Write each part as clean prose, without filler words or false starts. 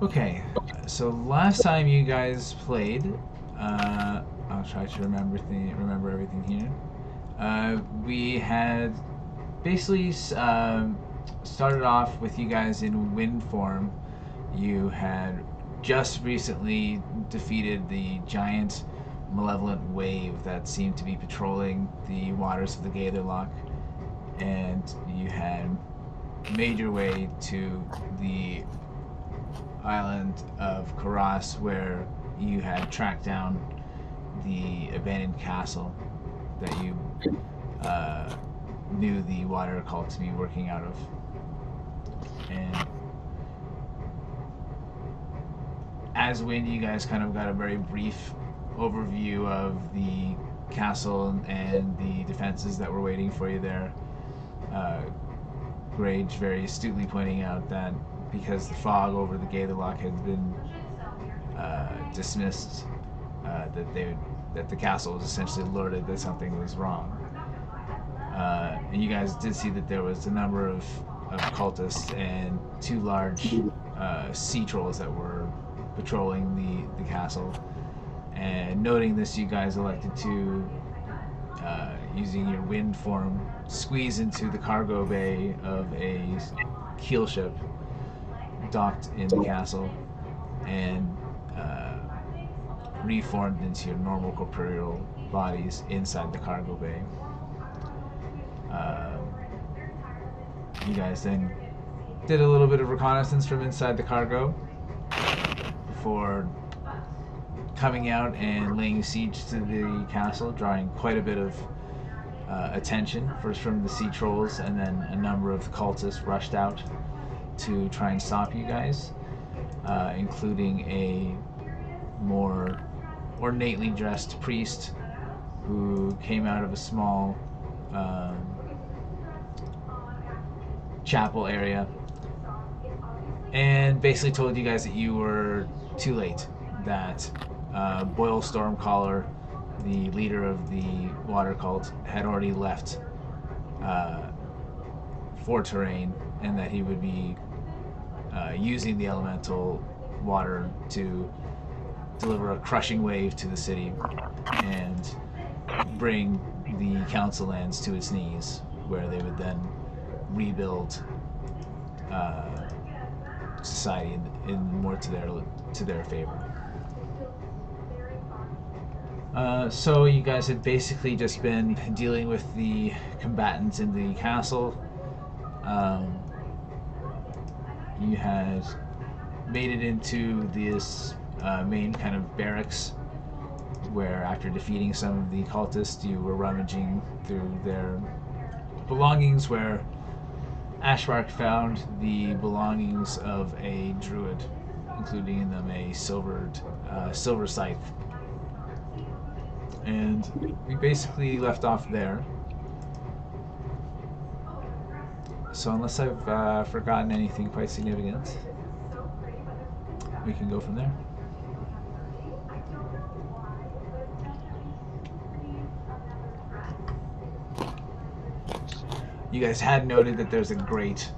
Okay, so last time you guys played, I'll try to remember everything here. We had basically started off with you guys in wind form. You had just recently defeated the giant malevolent wave that seemed to be patrolling the waters of the Gaitherlock, and you had made your way to the island of Karas, where you had tracked down the abandoned castle that you uh, knew the water cult to be working out of. And as Wind, you guys kind of got a very brief overview of the castle and the defenses that were waiting for you there. Uh, Grage very astutely pointing out that because the fog over the Gaitherlock had been dismissed, that the castle was essentially alerted that something was wrong. And you guys did see that there was a number of cultists and two large sea trolls that were patrolling the castle. And noting this, you guys elected to, using your wind form, squeeze into the cargo bay of a keel ship docked in the castle and reformed into your normal corporeal bodies inside the cargo bay. Uh, you guys then did a little bit of reconnaissance from inside the cargo before coming out and laying siege to the castle, drawing quite a bit of attention, first from the sea trolls, and then a number of the cultists rushed out to try and stop you guys, including a more ornately dressed priest who came out of a small chapel area and basically told you guys that you were too late, that Boyle Stormcaller, the leader of the water cult, had already left for Terrain, and that he would be using the elemental water to deliver a crushing wave to the city and bring the council lands to its knees, where they would then rebuild society in more to their favor. So you guys had basically just been dealing with the combatants in the castle. You had made it into this main kind of barracks, where after defeating some of the cultists, you were rummaging through their belongings, where Ashbark found the belongings of a druid, including in them a silver scythe. And we basically left off there. So unless I've forgotten anything quite significant, we can go from there. You guys had noted that there's a grate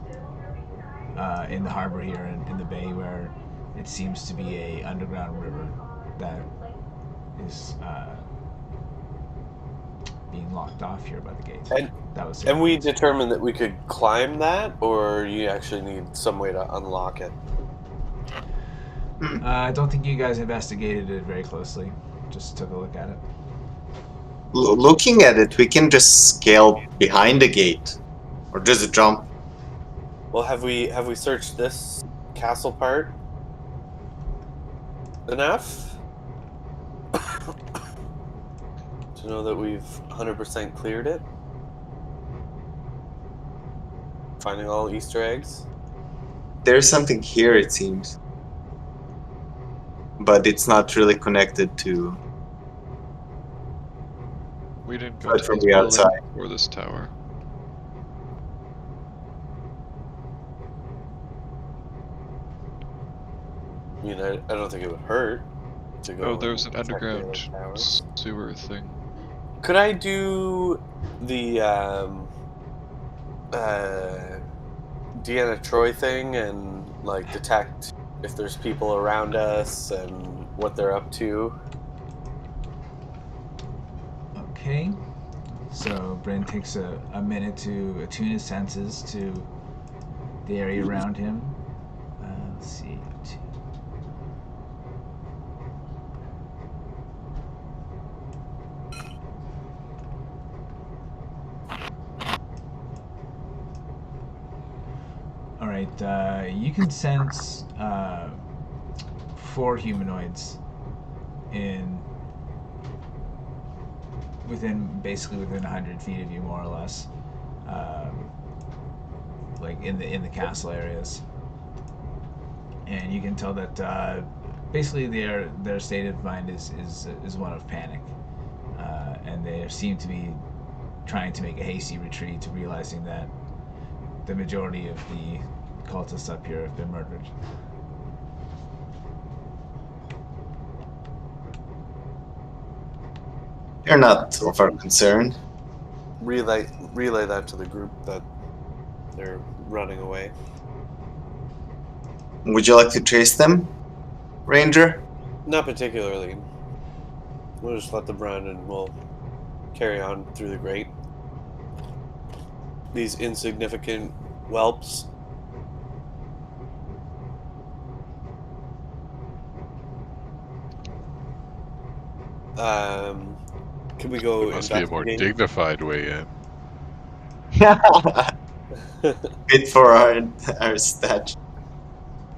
in the harbor here in the bay, where it seems to be a underground river that is being locked off here by the gate. And we determined that we could climb that, or you actually need some way to unlock it? I don't think you guys investigated it very closely. Just took a look at it. Looking at it, we can just scale behind the gate, or just jump. Well, have we searched this castle part enough to know that we've 100% cleared it? Finding all Easter eggs? There's something here, it seems. But it's not really connected to... We didn't go But to from this the building outside. or this tower. I mean, I don't think it would hurt to go. Oh, there's an check the other underground towers. sewer thing. Could I do the Deanna Troy thing and like detect if there's people around us and what they're up to. Okay. So Bryn takes a minute to attune his senses to the area around him. Let's see. All right. You can sense 4 humanoids basically within 100 feet of you, more or less, like in the castle areas, and you can tell that basically their state of mind is one of panic, and they seem to be trying to make a hasty retreat, realizing that the majority of the cultists up here have been murdered. You're not of our concern. Relay that to the group that they're running away. Would you like to chase them, Ranger? Not particularly. We'll just let them run and we'll carry on through the grate. These insignificant whelps. Can we go There must be a more investigate? dignified way in. Bit for our stat.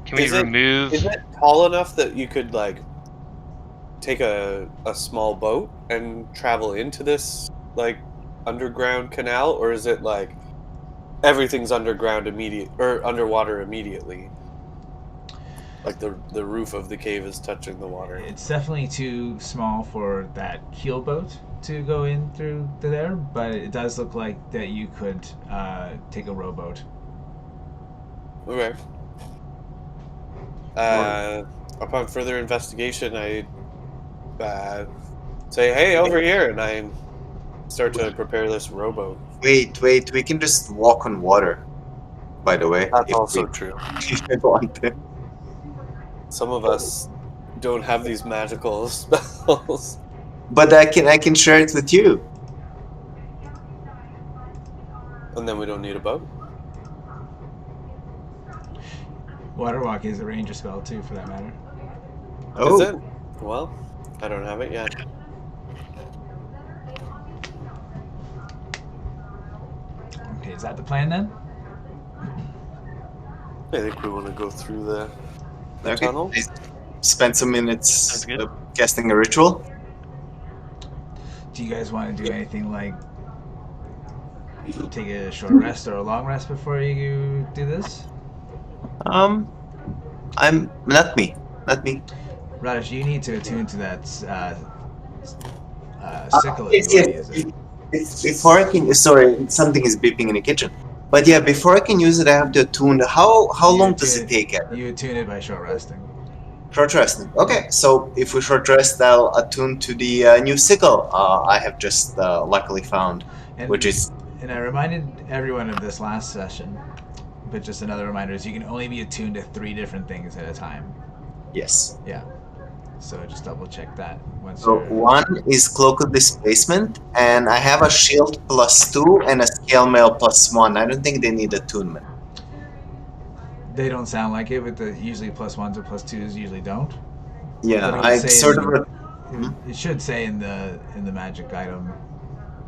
Can we Is it- remove? Is it tall enough that you could like take a small boat and travel into this like underground canal, or is it like everything's underground or underwater immediately? Like the roof of the cave is touching the water. It's definitely too small for that keel boat to go in through there, but it does look like that you could take a rowboat. Okay. Upon further investigation, I say, "Hey, over here," and I start to prepare this rowboat. Wait, we can just walk on water, by the way. That's if also we, true. if we want to. Some of us don't have these magical spells. But I can share it with you. And then we don't need a boat. Waterwalk is a ranger spell too, for that matter. Oh, Is it? Well, I don't have it yet. Okay, is that the plan then? I think we want to go through the okay. tunnel. I spend some minutes Sounds good. casting a ritual. Do you guys want to do anything like take a short rest or a long rest before you do this? I'm not me. Raj, you need to attune to that sickle Yes, that you yes. want to use it. Before I can, sorry, something is beeping in the kitchen. But yeah, before I can use it, I have to attune. How long does it take? You attune it by short resting. Short resting. Okay, so if we short rest, I'll attune to the new sickle I have just luckily found, And, which is and I reminded everyone of this last session, but just another reminder is you can only be attuned to 3 different things at a time. yes. Yeah. So just double check that once So you're... one is cloak of displacement, and I have a shield +2 and a scale mail +1. I don't think they need attunement. They don't sound like it, but the usually +1s or +2s usually don't. Yeah, But I say sort in of. the- It should say in the magic item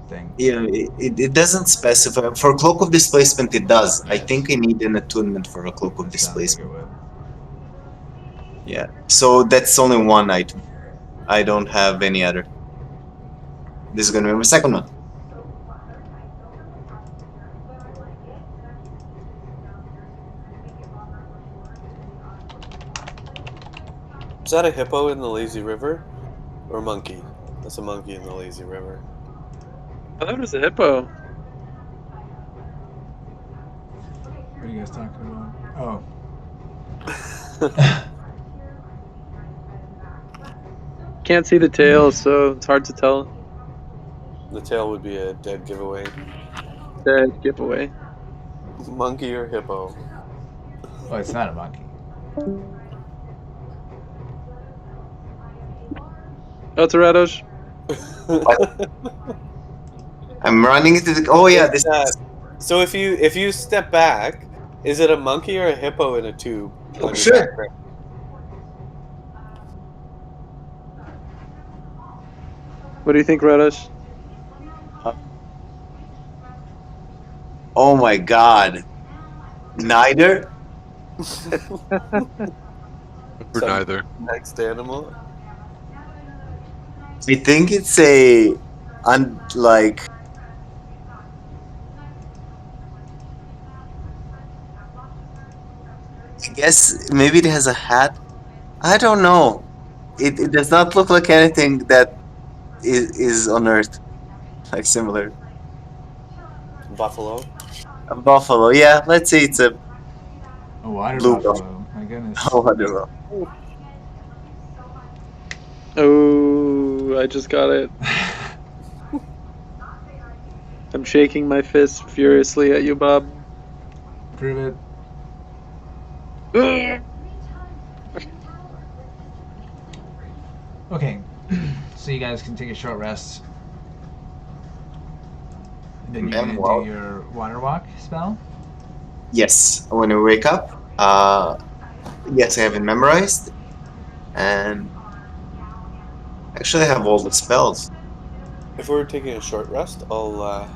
thing. Yeah, it doesn't specify. For cloak of displacement, it does. I think I need an attunement for a cloak of It sounds like displacement. it would. Yeah, so that's only one item. I don't have any other. This is gonna be my second one. Is that a hippo in the lazy river? Or a monkey? That's a monkey in the lazy river. I thought it was a hippo. What are you guys talking about? Oh. Can't see the tail, so it's hard to tell. The tail would be a dead giveaway. Dead giveaway. Monkey or hippo? Oh, it's not a monkey. Alterados. I'm running into the. Oh yeah, this. So if you step back, is it a monkey or a hippo in a tube? Oh on your shit! background? What do you think, Radosh? Oh my god. Neither. For Some neither. next animal. I think it's a, like. I guess maybe it has a hat. I don't know. It does not look like anything that is on Earth, like similar. Buffalo. A buffalo, yeah. Let's say it's a A water blue buffalo. buffalo. My goodness. Oh, I don't know. Oh, I just got it. I'm shaking my fist furiously at you, Bob. Prove it. Okay, so you guys can take a short rest. And then you're And gonna do your water walk spell. Yes, when we wake up, yes, I have it memorized, and actually I have all the spells. If we're taking a short rest, I'll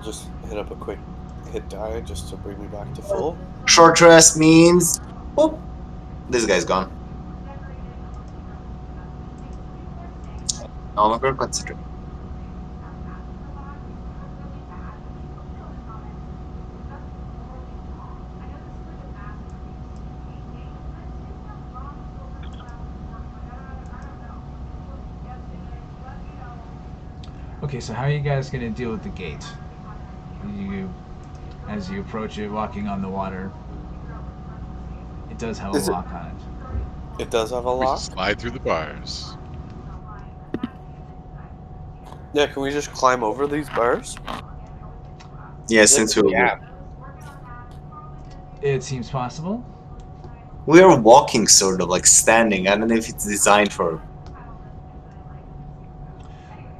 just hit up a quick hit die just to bring me back to full. Short rest means, oh, this guy's gone. No longer considered. Okay, so how are you guys gonna deal with the gate? As you approach it, walking on the water, it does have a lock on it. It does have a We lock? slide through the bars. Yeah, can we just climb over these bars? Yeah, since It seems possible. we are walking, sort of like standing. I don't know if it's designed for.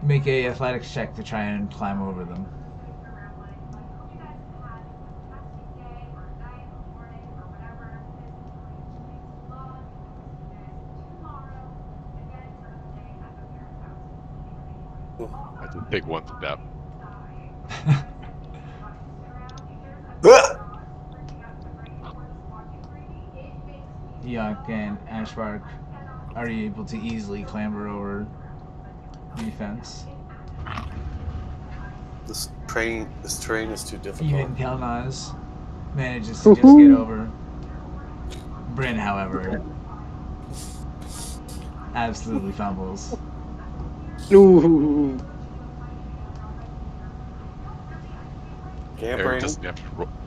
Make a athletics check to try and climb over them. I just take one step. Eikooc and Ashbark, are you able to easily clamber over the fence? This terrain is too difficult. Even Kelnozz manages to just get over. Bryn, however, absolutely fumbles. Ooh. Campering.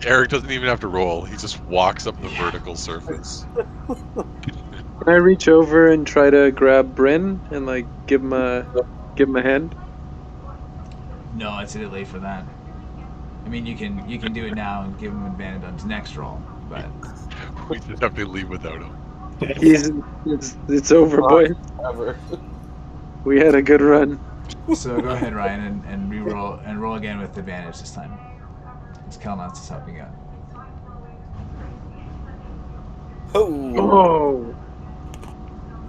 Eric doesn't even have to roll. He just walks up the vertical surface. Can I reach over and try to grab Bryn and like give him a hand? No, it's a bit late for that. I mean, you can do it now and give him advantage on his next roll, but We just have to leave without him. It's over, boy. Ever. We had a good run. so go ahead, Ryan, and re-roll and roll again with advantage this time. Because Kelnozz is helping out. Oh. Oh.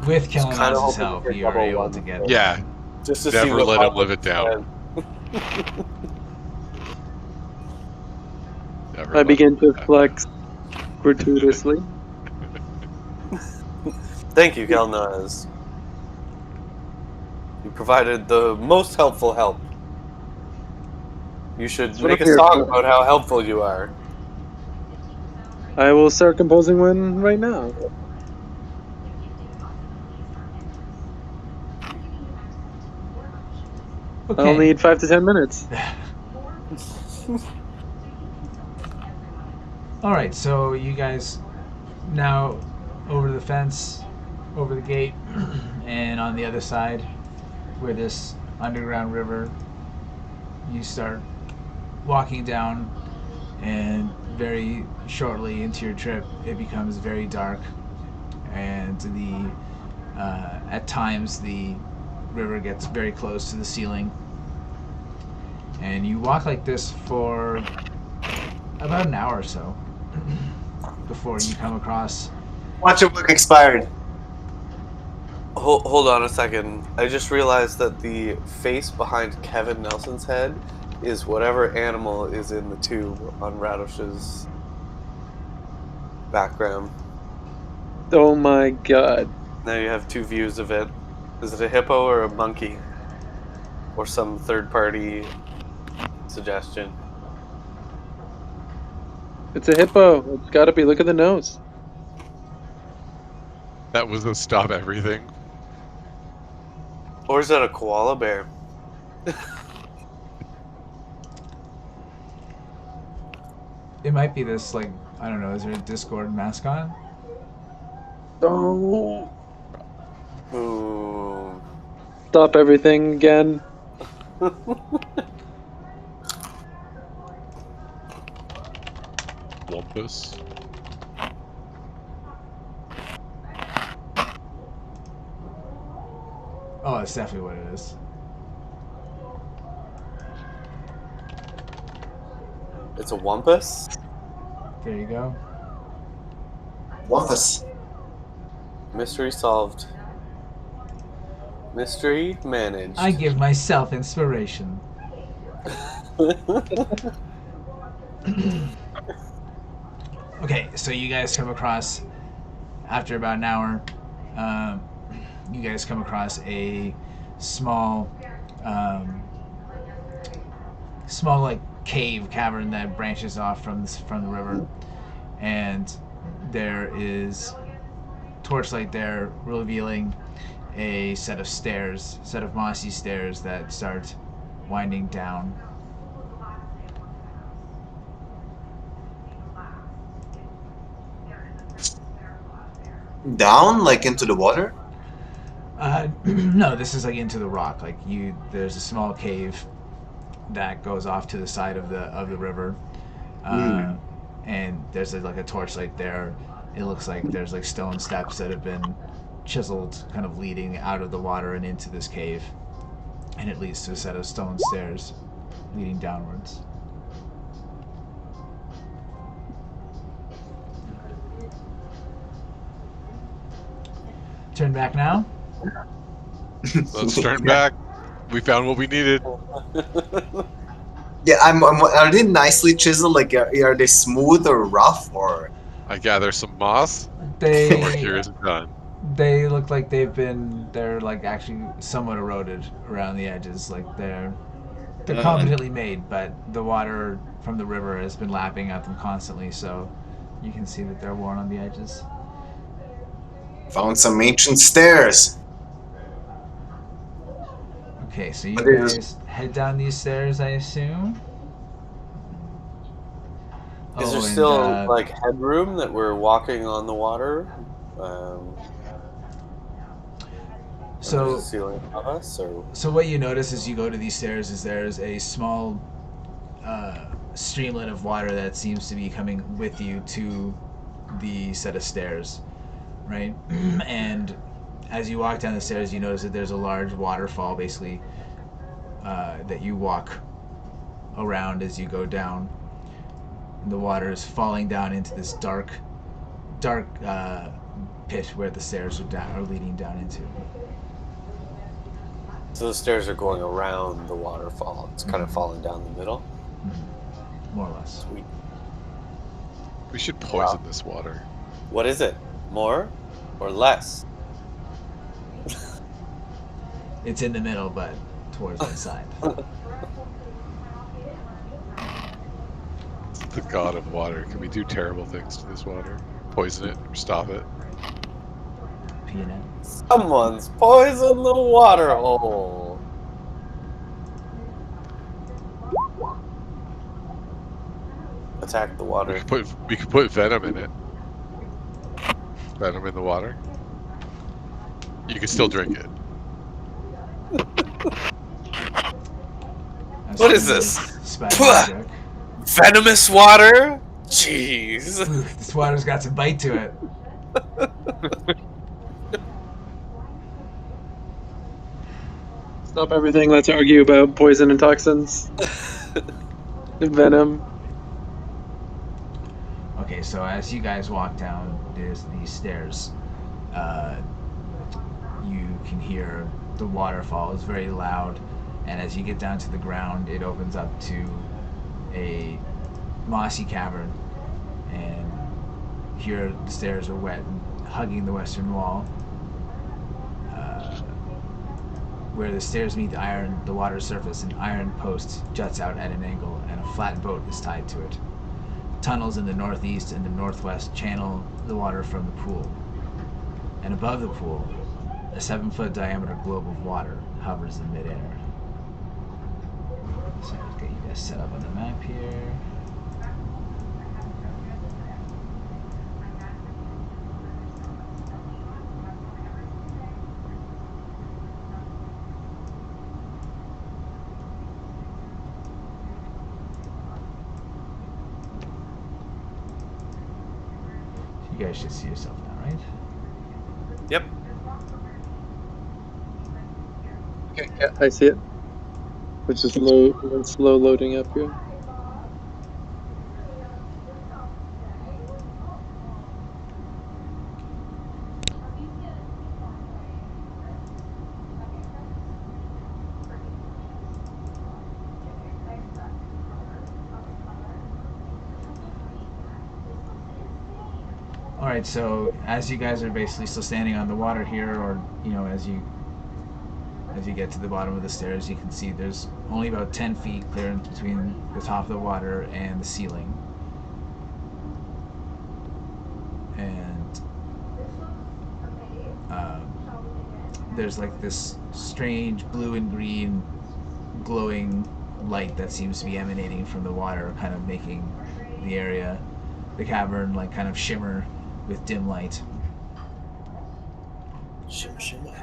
With Just kinda Kelnozz's hoping help, for you are double able one. to get. Yeah, Just to see never what let him Bob live it down. said. Never I let begin him to live that flex gratuitously. Thank you, Kelnozz. You provided the most helpful help. You should That's what make a I'm here song for. about how helpful you are. I will start composing one right now. Okay. I'll need 5 to 10 minutes. All right, so you guys now over the fence, over the gate, and on the other side, where this underground river, you start walking down, and very shortly into your trip, it becomes very dark, and the At times, the river gets very close to the ceiling. And you walk like this for about an hour or so before you come across... Watch your book expired. Hold on a second. I just realized that the face behind Kevin Nelson's head is whatever animal is in the tube on Radish's background. Oh my god. Now you have two views of it. Is it a hippo or a monkey? Or some third-party suggestion? It's a hippo. It's gotta be. Look at the nose. That was the stop everything. Or is that a koala bear? It might be this, like, I don't know, is there a Discord mascot? Oh. Ooh. Stop everything again. Wampus. Oh, that's definitely what it is. It's a wampus? There you go. Wampus. Mystery solved. Mystery managed. I give myself inspiration. Okay, so you guys come across, after about an hour, you guys come across a small, like cavern that branches off from the river, and there is torchlight there revealing a set of mossy stairs that start winding down. Down, like into the water? No, this is like into the rock. Like there's a small cave that goes off to the side of the river, and there's like a torchlight there. It looks like there's like stone steps that have been chiseled, kind of leading out of the water and into this cave, and it leads to a set of stone stairs leading downwards. Turn back now. Let's turn back. We found what we needed. Yeah, are they nicely chiseled? Like, are they smooth or rough or? I gather some moss. They Work here isn't done. They look like they're like actually somewhat eroded around the edges. Like they're competently made, but the water from the river has been lapping at them constantly, so you can see that they're worn on the edges. Found some ancient stairs. Okay, so you But it guys head down these stairs, I assume? Is there and, still like headroom that we're walking on the water? So the ceiling above us, or? So what you notice as you go to these stairs is there's a small streamlet of water that seems to be coming with you to the set of stairs, right? And as you walk down the stairs, you notice that there's a large waterfall, basically, that you walk around as you go down. And the water is falling down into this dark pit where the stairs are leading down into. So the stairs are going around the waterfall. It's kind of falling down the middle. Mm-hmm. More or less. Sweet. We should poison this water. What is it? More or less? It's in the middle, but towards one side. The god of water. Can we do terrible things to this water? Poison it or stop it? Peanut. Someone's poisoned the water hole. Attack the water. We could put venom in it. Venom in the water. You can still drink it. What is this? Spider magic. Venomous water? Jeez. Ooh, this water's got some bite to it. Stop everything. Let's argue about poison and toxins. Venom. Okay, so as you guys walk down these stairs, you can hear the waterfall is very loud, and as you get down to the ground, it opens up to a mossy cavern, and here the stairs are wet and hugging the western wall. Where the stairs meet the water surface, an iron post juts out at an angle, and a flat boat is tied to it. Tunnels in the northeast and the northwest channel the water from the pool. And above the pool, a 7-foot diameter globe of water hovers in midair. So let's get you guys set up on the map here. You guys should see yourself now, right? Yep. Okay, yeah, I see it. It's just slow loading up here. Alright, so as you guys are basically still standing on the water here, or as you get to the bottom of the stairs, you can see there's only about 10 feet clearance between the top of the water and the ceiling. And there's like this strange blue and green glowing light that seems to be emanating from the water, kind of making the cavern like kind of shimmer with dim light. Shimmer, shimmer.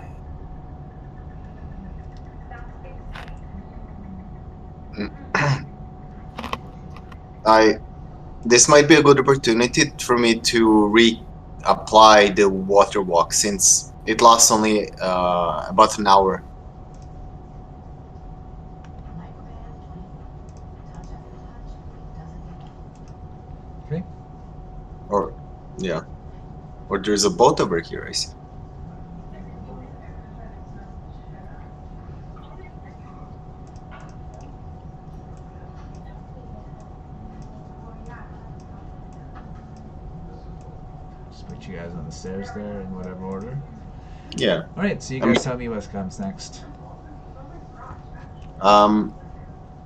This might be a good opportunity for me to reapply the water walk, since it lasts only about an hour. Okay. Or there's a boat over here, I see. Just put you guys on the stairs there in whatever order. Yeah. Alright, so you guys tell me what comes next.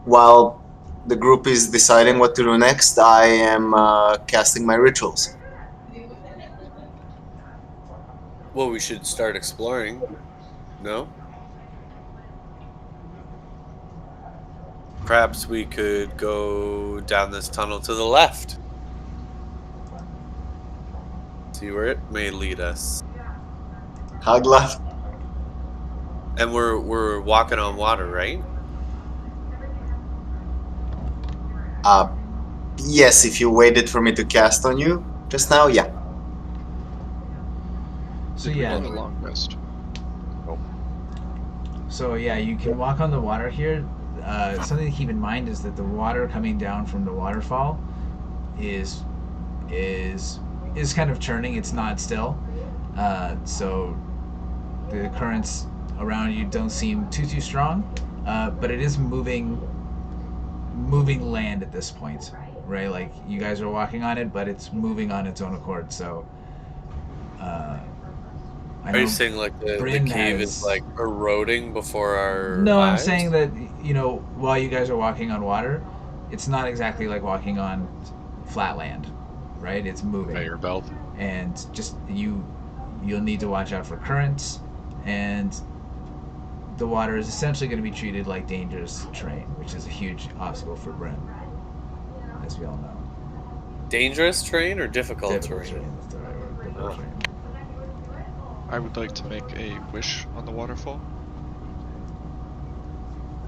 While the group is deciding what to do next, I am casting my rituals. Well, we should start exploring. No? Perhaps we could go down this tunnel to the left. See where it may lead us. Hagla. And we're walking on water, right? Yes, if you waited for me to cast on you just now, yeah. So The yeah. long rest. So yeah, you can walk on the water here. Something to keep in mind is that the water coming down from the waterfall is kind of churning. It's not still. So the currents around you don't seem too strong, but it is moving land at this point, right? Like you guys are walking on it, but it's moving on its own accord. So Are you saying like the cave is like eroding before our No, eyes? I'm saying that, while you guys are walking on water, it's not exactly like walking on flat land, right? It's moving. Conveyor belt. And just you'll need to watch out for currents, and the water is essentially going to be treated like dangerous terrain, which is a huge obstacle for Bryn, as we all know. Dangerous terrain or difficult Difficult terrain? terrain, that's the right word. Difficult terrain. I would like to make a wish on the waterfall.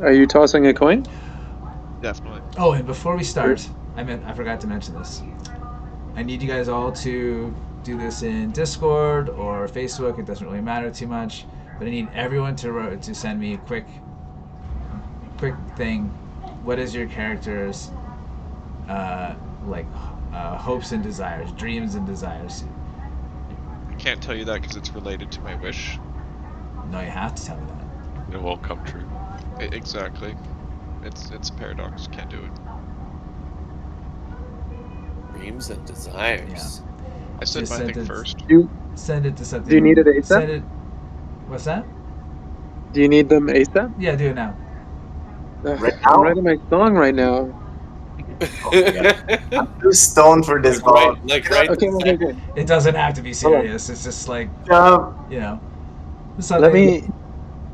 Are you tossing a coin? Definitely. Oh, and before we start, I forgot to mention this. I need you guys all to do this in Discord or Facebook. It doesn't really matter too much, but I need everyone to send me a quick quick thing. What is your character's hopes and desires, dreams and desires? I can't tell you that because it's related to my wish. No, you have to tell me that. It won't come true. Exactly. It's a paradox. Can't do it. Dreams and desires. I said Just my send thing it- first. Send it to something. Do you need it ASAP? Send it. What's that? Do you need them ASAP? Yeah, do it now. Right I'm now? writing my song right now. I'm too stoned for this, Bob. right. Okay, okay. It doesn't have to be Hold on. serious. It's just like, Um, you know. Let something- me.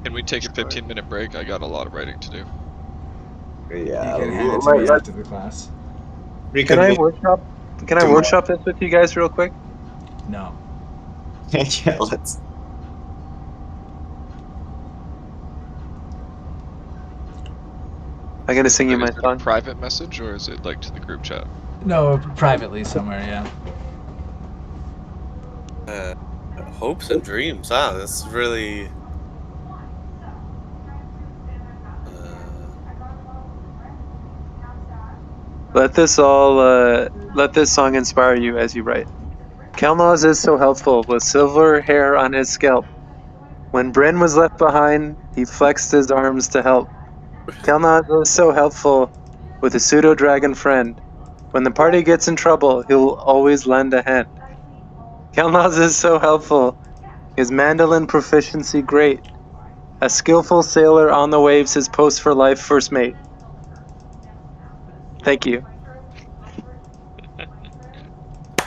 Can we take a 15-minute break? I got a lot of writing to do. yeah, You can hand it to might- me let's after the class. Can I reconvene. workshop? Can I Tomorrow. workshop this with you guys real quick? No. Yeah, let's. I'm gonna sing you my Is it a song. private message or is it like to the group chat? No, privately somewhere, yeah. Hopes and dreams. Ah, that's really. Let this song inspire you as you write. Kelnozz is so helpful with silver hair on his scalp. When Bryn was left behind, he flexed his arms to help. Kelnozz is so helpful with a pseudo-dragon friend. When the party gets in trouble, he'll always lend a hand. Kelnozz is so helpful. His mandolin proficiency great. A skillful sailor on the waves, his post for life first mate. Thank you.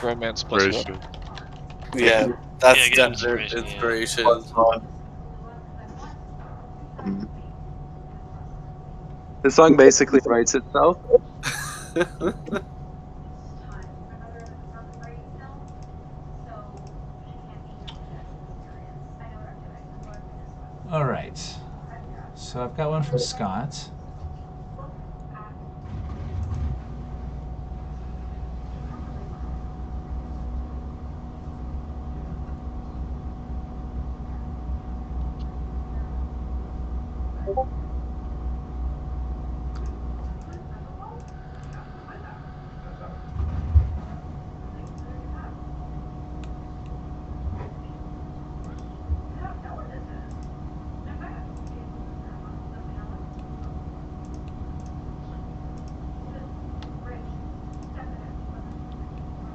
Romance plus what? Yeah, that's Yeah, get definite inspiration, inspiration. The song basically writes itself. All right. So I've got one from Scott.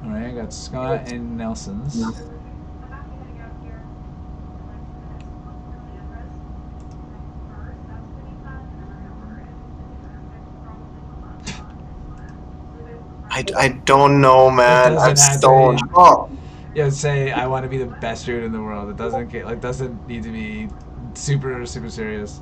All right, I got Scott and Nelson's. I don't know, man. doesn't I'm have to stoned. be. Oh, Yeah, say I want to be the best druid in the world. It doesn't need to be super serious.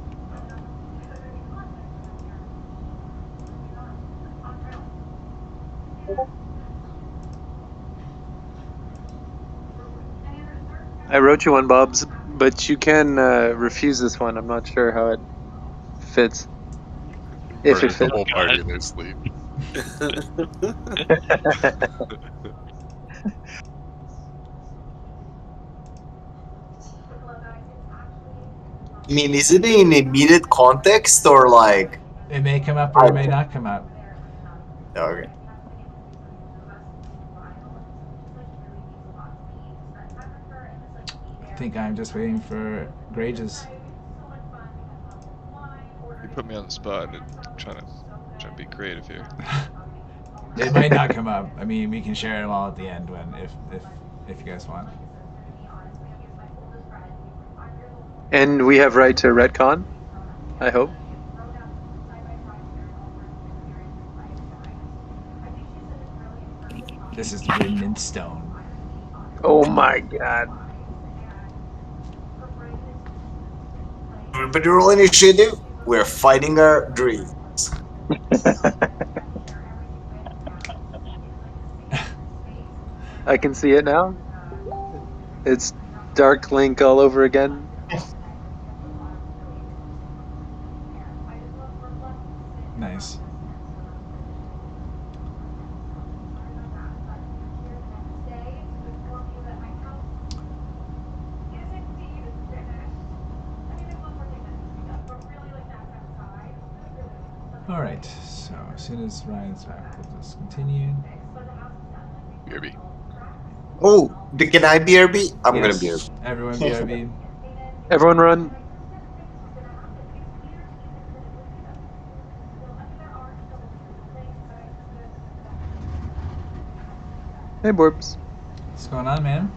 I wrote you one, Bobs, but you can refuse this one. I'm not sure how it fits. If Murder it the fits. whole party in their sleep. I mean, is it in immediate context or like? It may come up or it may not come up. Okay. I think I'm just waiting for Grage's. You put me on the spot. I'm trying to be creative here. It might not come up. I mean, we can share them all at the end if you guys want. And we have right to retcon, I hope. This is written in stone. Oh my god. Everybody roll initiative. We're fighting our dreams. I can see it now. It's Dark Link all over again. Nice. Alright, so as soon as Ryan's back, we'll just continue. BRB. Oh, can I BRB? I'm gonna Yes, BRB. everyone BRB. Everyone run. Hey, Borbs. What's going on, man?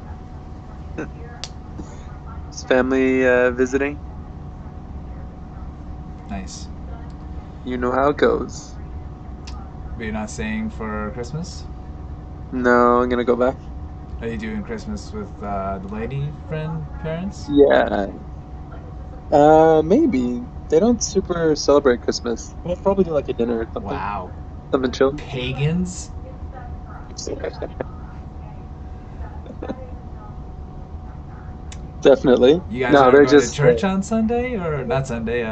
Is family visiting? Nice. You know how it goes. But you're not staying for Christmas? No, I'm gonna go back. Are you doing Christmas with the lady friend parents? Yeah. Maybe. They don't super celebrate Christmas. We'll probably do like a dinner or something. Wow. Something chill. Pagans? Definitely. You guys No, aren't they're going just to church on Sunday? Or not Sunday,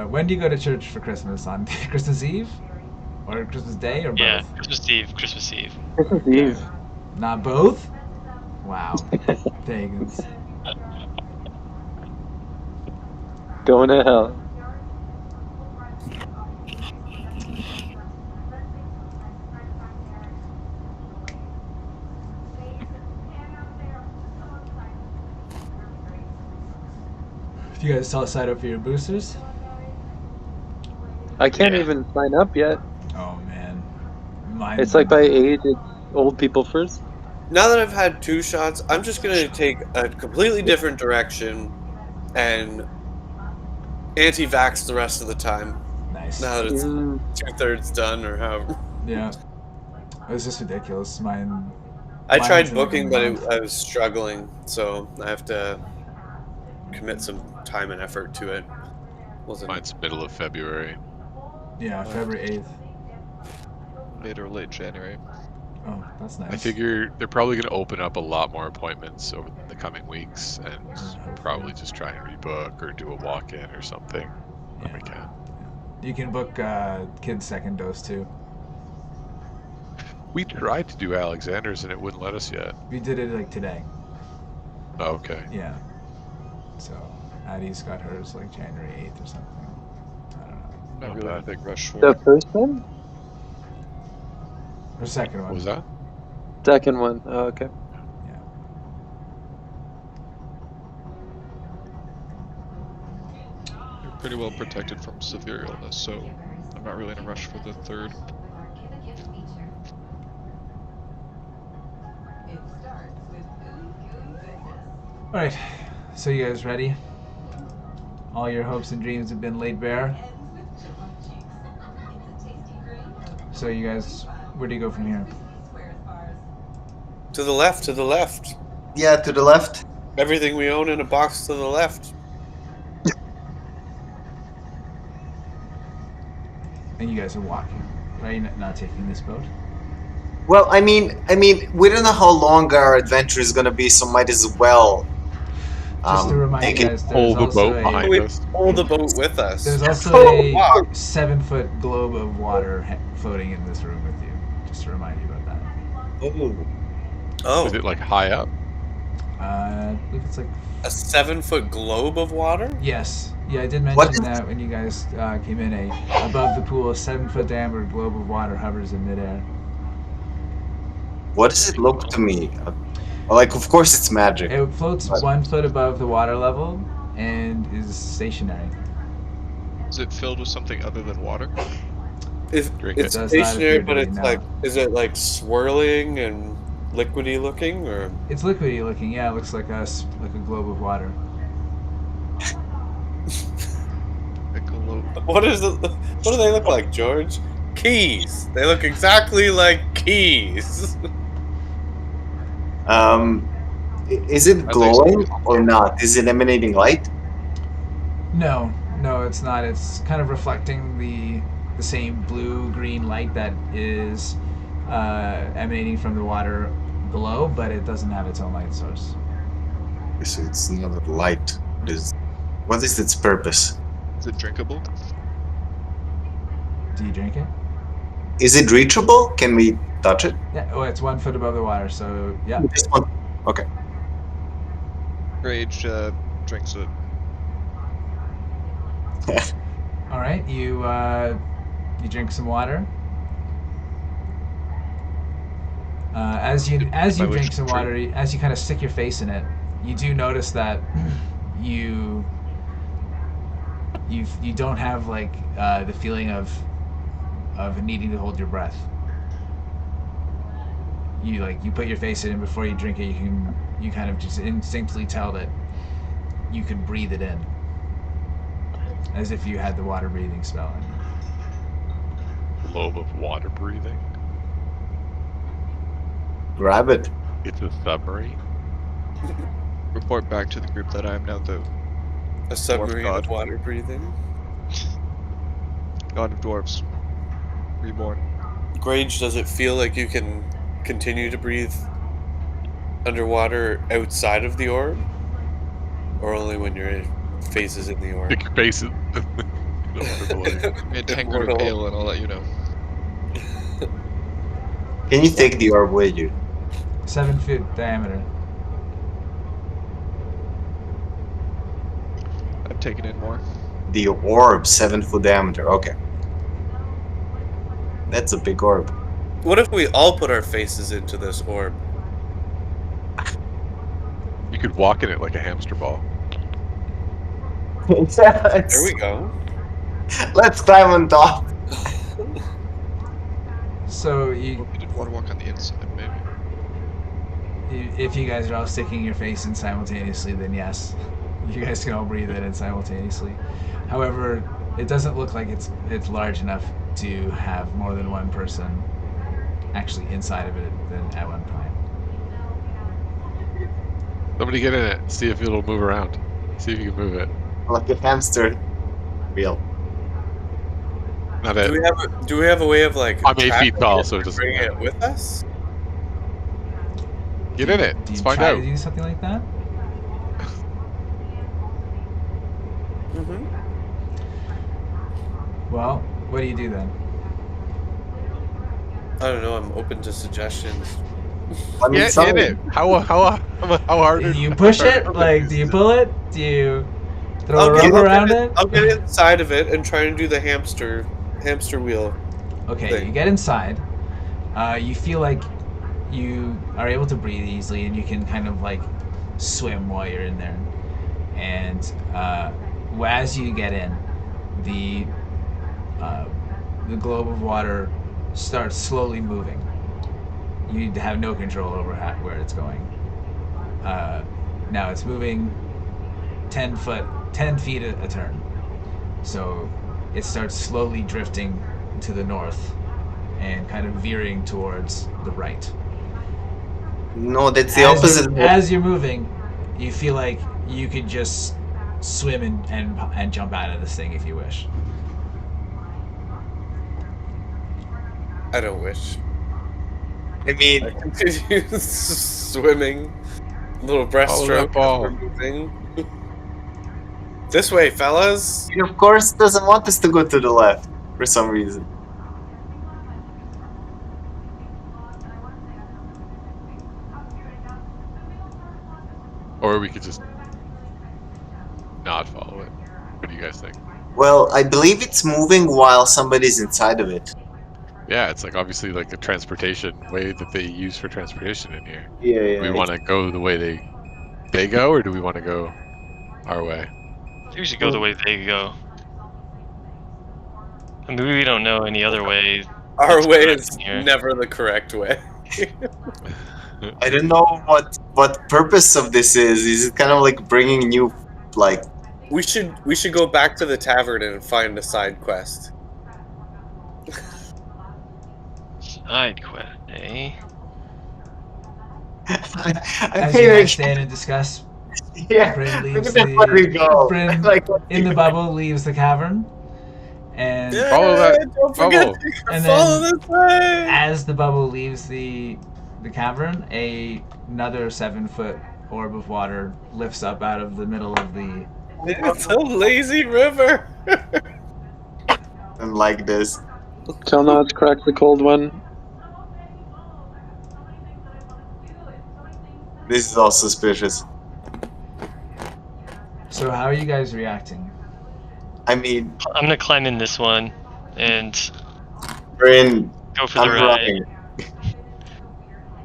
when do you go to church for Christmas? On Christmas Eve? Or Christmas Day? Or both? Yeah, Christmas Eve. Christmas Eve. Christmas Eve. Not both? Wow. Pagans. Going to hell. Do you guys all sign up for your boosters? I can't Yeah. even sign up yet. Oh man. Mine, It's like by age, it's old people first. Now that I've had 2 shots, I'm just gonna take a completely different direction and anti-vax the rest of the time. Nice. Now that it's Mm, 2/3 done or however. Yeah. It was just ridiculous. Mine. I Mine's tried in booking, the but month. I was struggling, so I have to commit some time and effort to it. Wasn't Mine's middle of February. Yeah, February 8th. Mid or late January. Oh, that's nice. I figure they're probably going to open up a lot more appointments over the coming weeks and probably just try and rebook or do a walk-in or something when Yeah. we can. You can book kids' second dose too. We tried to do Alexander's and it wouldn't let us yet. We did it like today. Oh, okay. Yeah. So Addie's got hers like January 8th or something. I don't know. Not Not really in a bad. big rush for the it. first one? Her second one. What was that? Second one. Oh, okay. Yeah. You're pretty well protected from severe illness, so I'm not really in a rush for the third. Alright. So you guys ready? All your hopes and dreams have been laid bare. So you guys, where do you go from here? to the left, to the left. Yeah, to the left. Everything we own in a box to the left. And you guys are walking, right? Not taking this boat. Well, I mean, we don't know how long our adventure is gonna be, so might as well. Just to remind take you it. guys, there's Hold the also boat a behind We us. pull the boat with us. there's also Oh, a wow. 7-foot globe of water floating in this room with you. Just to remind you about that. Oh, Is it like high up? I believe it's like a 7-foot globe of water? yes, yeah. I did mention What? that when you guys came in. Above the pool, a 7-foot diameter globe of water hovers in midair. What does it look to me? Like, of course it's magic. It floats 1 foot above the water level and is stationary. Is it filled with something other than water? It's Drink it's it. Does not stationary, appear but to be, it's no. like, is it like swirling and liquidy looking, or? It's liquidy looking. Yeah, it looks like a globe of water. A globe. What is it? What do they look like, George? Keys. They look exactly like keys. Is it glowing or not? Is it emanating light? No, it's not. It's kind of reflecting the same blue-green light that is emanating from the water below, but it doesn't have its own light source. So it's not light. What is its purpose? Is it drinkable? Do you drink it? Is it reachable? Can we touch it? Yeah. Oh, it's 1 foot above the water, so yeah. This one. Okay. Grage drinks it. All right, you drink some water. As you My drink wish some true. water, as you kind of stick your face in it, you do notice that you don't have like the feeling of needing to hold your breath. You put your face in it, and before you drink it, you kind of just instinctively tell that you can breathe it in, as if you had the water breathing spell in you. Globe of water breathing. Grab it. It's a submarine. Report back to the group that I am now the A submarine god. of water breathing. god of dwarves. Reborn. Grage, does it feel like you can continue to breathe underwater outside of the orb? Or only when your face is in the orb? Stick your face in the water below you. Me a tankard of Immortal. ale and I'll let you know. Can you take the orb with you? 7 foot diameter. I've taken in more. The orb, 7-foot diameter. Okay. That's a big orb. What if we all put our faces into this orb? You could walk in it like a hamster ball. There we go. Let's climb on top. So We did water walk on the inside, maybe. if you guys are all sticking your face in simultaneously, then yes, you guys can all breathe it in simultaneously. However, it doesn't look like it's large enough to have more than one person actually inside of it than at one time. Somebody get in it. See if it'll move around. See if you can move it. Like a hamster wheel. Not it. Do we have a way of like? I'm 8 feet trapping tall, it so it and doesn't bringing matter. it with us. Get in it. Do Let's you find try out. to do something like that? Mm-hmm. Well, what do you do then? I don't know. I'm open to suggestions. I mean, Get in it. How hard? Do you push it? Like, do you pull it? Do you throw a I'll rope around it? I'll get inside of it and try and do the hamster wheel. Okay, thing. you get inside. You feel like you are able to breathe easily, and you can kind of like swim while you're in there. And as you get in, the globe of water starts slowly moving. You have no control over where it's going. Now it's moving 10 feet a turn. So it starts slowly drifting to the north and kind of veering towards the right. No, that's the opposite. As you're moving, you feel like you could just swim and jump out of this thing if you wish. I don't wish. I mean, I continue swimming. Little Follow that breaststroke as ball. we're moving. This way, fellas. he of course doesn't want us to go to the left for some reason. Or we could just not follow it. What do you guys think? Well, I believe it's moving while somebody's inside of it. Yeah, it's like obviously like a transportation way that they use for transportation in here. Yeah, Do we want to go the way they go, or do we want to go our way? We should go the way they go. I mean, we don't know any other way. Our That's way correct is here. never the correct way. I don't know what purpose of this is. Is it kind of like bringing new, like? We should go back to the tavern and find a side quest. Side quest, eh? I As mean, you like, guys stand and discuss, yeah. Bryn Look leaves at that where we go. Bryn Like, in the bubble leaves the cavern, and Follow that Don't forget bubble. to And follow then- this way. as the bubble leaves the cavern, another 7-foot orb of water lifts up out of the middle of the. It's a lazy river. and like this. Kelnozz crack the cold one. This is all suspicious. So how are you guys reacting? I mean, I'm gonna climb in this one and Bryn, go for the I'm ride. running. Did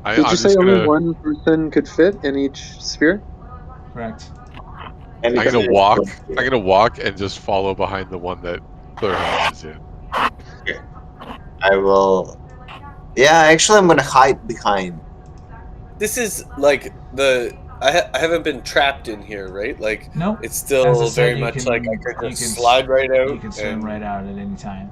I'm you say just only gonna one person could fit in each sphere? Correct. And I'm it's gonna just walk. one I'm here. gonna walk and just follow behind the one that Tharhun is in. I will. Yeah, actually, I'm gonna hide behind. This is like I haven't been trapped in here, right? Like Nope. it's As I still said, very much like I could you just can slide right out. you can swim and right out at any time.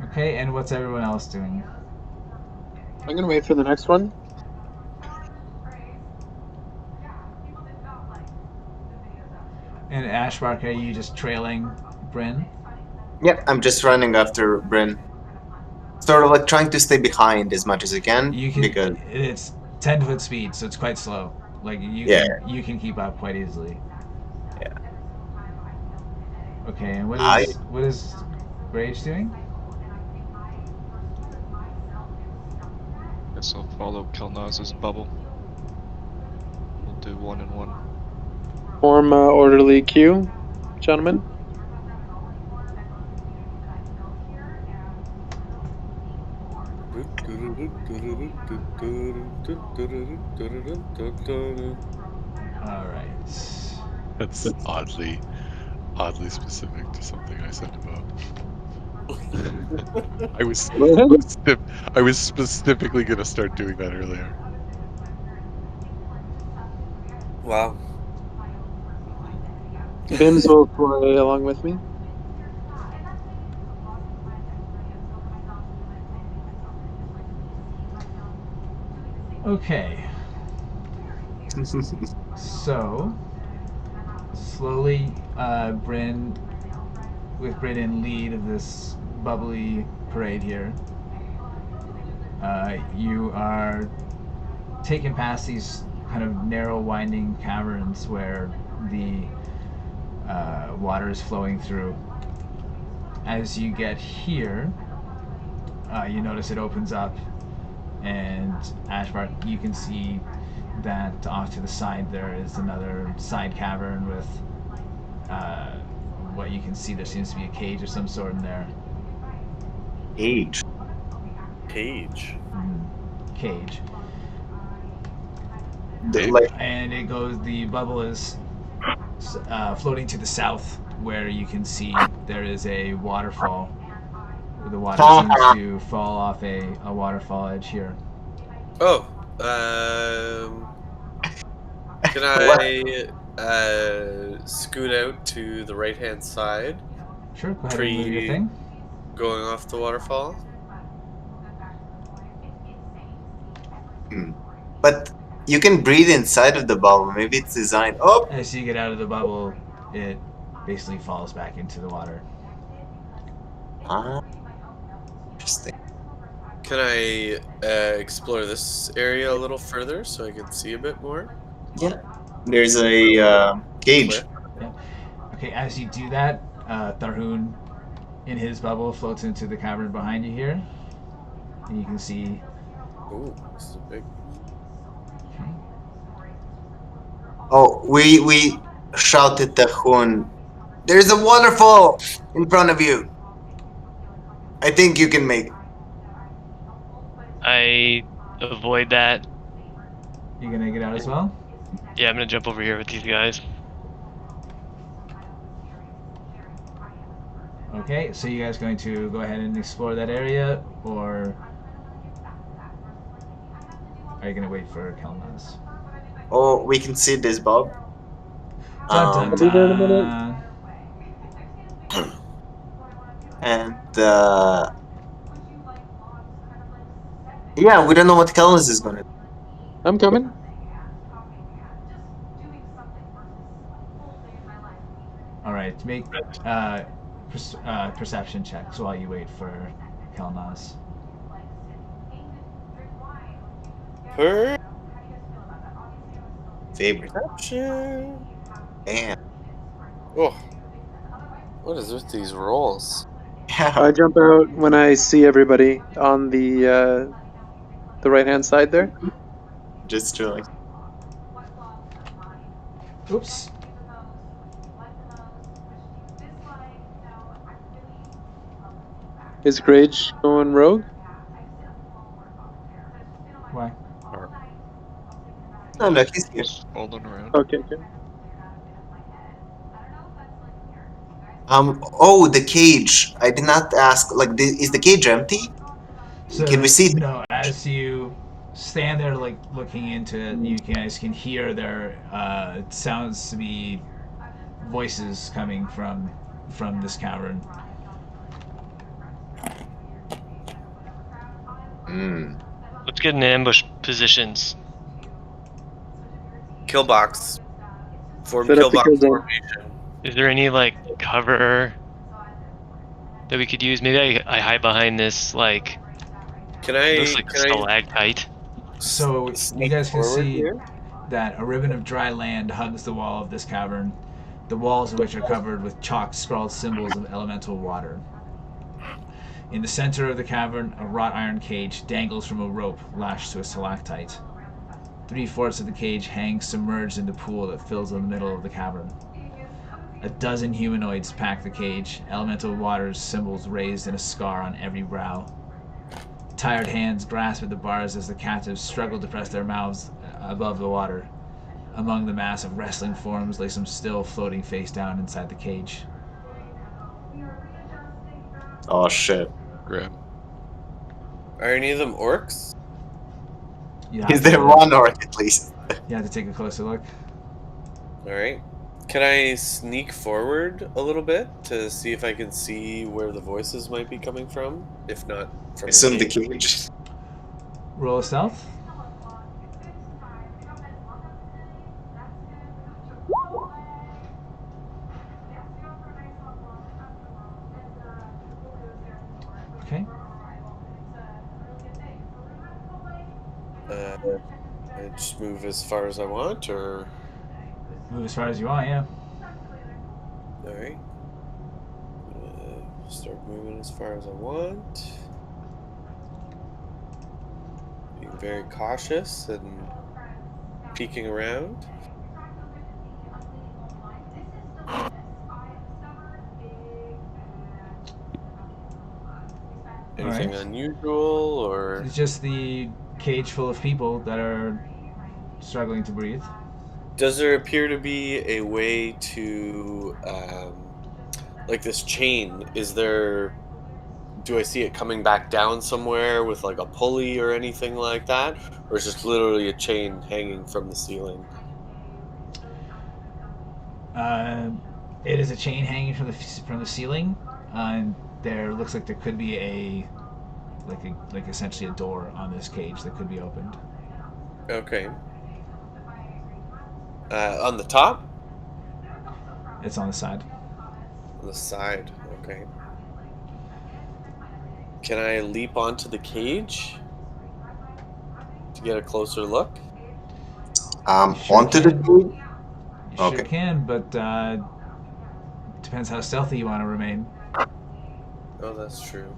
Okay, and what's everyone else doing? I'm gonna wait for the next one. And Ashbark, are you just trailing Bryn? Yep, I'm just running after Bryn. Sort of like trying to stay behind as much as I can You can. because It's 10-foot speed, so it's quite slow. Like Yeah. you can keep up quite easily. Yeah. Okay, and I- what is Grage doing? Guess I'll follow Kelnozz's bubble. We'll do 1 and 1. Form orderly queue, gentlemen. All right. That's oddly specific to something I said above. I was specifically gonna start doing that earlier. Wow. Bims will fly along with me. Okay. So slowly, Bryn, with Bryn in lead of this bubbly parade here, you are taken past these kind of narrow, winding caverns where the water is flowing through. As you get here, you notice it opens up, and Ashbark, you can see that off to the side there is another side cavern with what you can see. There seems to be a cage of some sort in there. Age. Cage. Cage. Like And it goes, the bubble is floating to the south, where you can see there is a waterfall. The water seems to fall off a waterfall edge here. Oh, can I scoot out to the right hand side, Sure, go ahead and move your pre thing. going off the waterfall? But you can breathe inside of the bubble. Maybe it's designed. Oh, As you get out of the bubble, it basically falls back into the water. Interesting. Can I explore this area a little further so I can see a bit more? Yeah. There's a cage. Cliff. Okay, as you do that, Tharhun, in his bubble, floats into the cavern behind you here. And you can see. Ooh, this is a big. Oh, we shouted to Hun. There's a waterfall in front of you. I think you can make it. I avoid that. You gonna get out as well? Yeah, I'm gonna jump over here with these guys. Okay, so you guys going to go ahead and explore that area, or are you gonna wait for Kelnozz? Oh, we can see this, Bob. Dun, dun, I'll be there in a minute. dun. And yeah, we don't know what Kelnozz is gonna do. I'm coming. All right, make perception checks while you wait for Kelnozz. Her Favorite. perception. Damn. Oh, what is with these rolls? Yeah. I jump out when I see everybody on the right hand side there. Just chilling. Oops. Is Grage going rogue? Why? Or No, no, he's here. Just following around. Okay, okay. Oh, the cage. I did not ask. Like, is the cage empty? So, Can we see the no, as you stand there, like, looking into it, you guys can hear there, it sounds to be voices coming from this cavern. Hmm. Let's get in ambush positions. Kill box. Form Set up kill the box kill zone. formation. Is there any like cover that we could use? Maybe I hide behind this like Can it I? looks like a stalactite. So you sneak guys can forward see here? that a ribbon of dry land hugs the wall of this cavern, the walls of which are covered with chalk scrawled symbols of elemental water. In the center of the cavern, a wrought iron cage dangles from a rope lashed to a stalactite. 3/4 of the cage hangs submerged in the pool that fills the middle of the cavern. A dozen humanoids pack the cage, elemental water's symbols raised in a scar on every brow. Tired hands grasp at the bars as the captives struggle to press their mouths above the water. Among the mass of wrestling forms lay some still floating face down inside the cage. Oh shit. Grim. Are any of them orcs? You Is have there to, one orc at least? you have to take a closer look. All right. Can I sneak forward a little bit to see if I can see where the voices might be coming from? If not from Assume the cage? cage. Roll a stealth. Okay. I just move as far as I want, or Move as far as you want, yeah. all right. Start moving as far as I want. Being very cautious and peeking around. Anything Alright. unusual, or It's just the cage full of people that are struggling to breathe. does there appear to be a way to, like this chain? Is there? Do I see it coming back down somewhere with like a pulley or anything like that, or is it just literally a chain hanging from the ceiling? It is a chain hanging from the ceiling, and there looks like there could be like essentially a door on this cage that could be opened. Okay. On the top, It's on the side. on the side. Okay. Can I leap onto the cage to get a closer look? You sure Onto the can. cage? You sure Okay. can, but depends how stealthy you want to remain. Oh, that's true.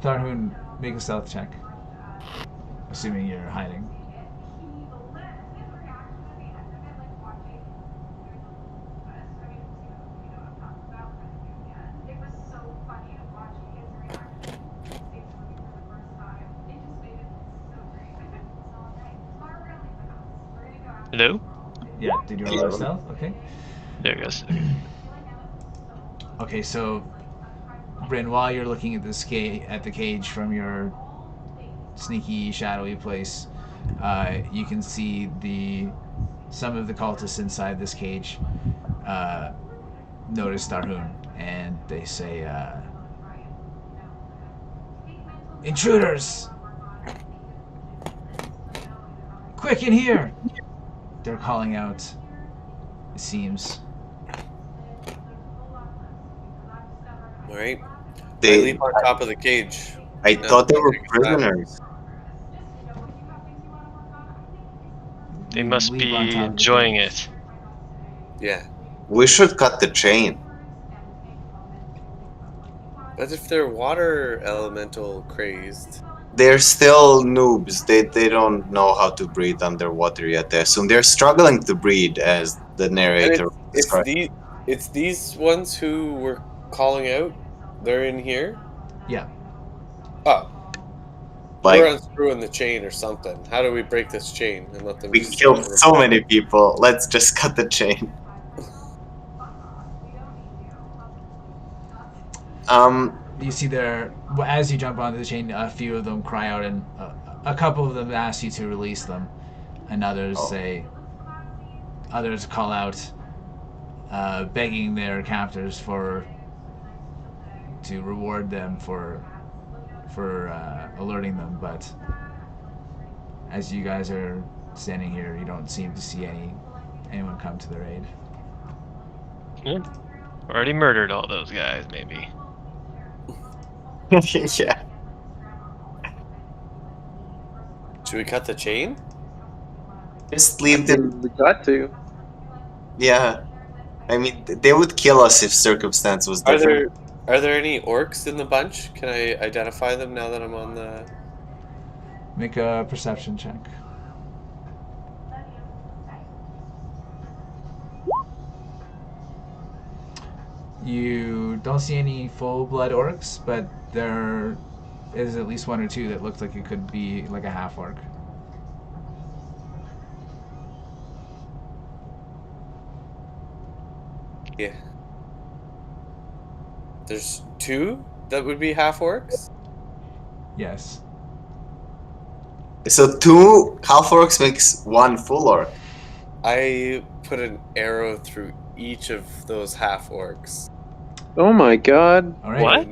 Tharhun, make a stealth check. Assuming you're hiding. Hello? Yeah, did you roll a stealth? Okay. There it goes. Okay, so Bryn, while you're looking at the cage from your sneaky, shadowy place, you can see some of the cultists inside this cage notice Tharhun, and they say, "Intruders! Quick in here!" They're calling out, it seems. All right. I They, leap on top of the cage. I thought they were prisoners. They You must leap on be top of the enjoying cage. it. Yeah. We should cut the chain. But if they're water elemental crazed, They're still noobs. They don't know how to breathe underwater yet. I assume they're struggling to breathe, as the and narrator described. it's these ones who were calling out. They're in here. Yeah. Oh, Like, we're unscrewing the chain or something. How do we break this chain and let them? we just killed so many people. Let's just cut the chain. You see there, as you jump onto the chain, a few of them cry out, and a couple of them ask you to release them, and others others call out, begging their captors to reward them for alerting them. But as you guys are standing here, you don't seem to see anyone come to their aid. Yeah. Already murdered all those guys, maybe. Yeah. Should we cut the chain? Just leave them. We got to. Yeah. I mean, they would kill us if circumstance was different. Are there any orcs in the bunch? Can I identify them now that I'm on the? Make a perception check. You don't see any full-blood orcs, but there is at least one or two that looks like it could be like a half-orc. Yeah. There's two that would be half orcs. Yes. So 2 half orcs makes 1 full orc. I put an arrow through each of those half orcs. Oh my god. All right. What?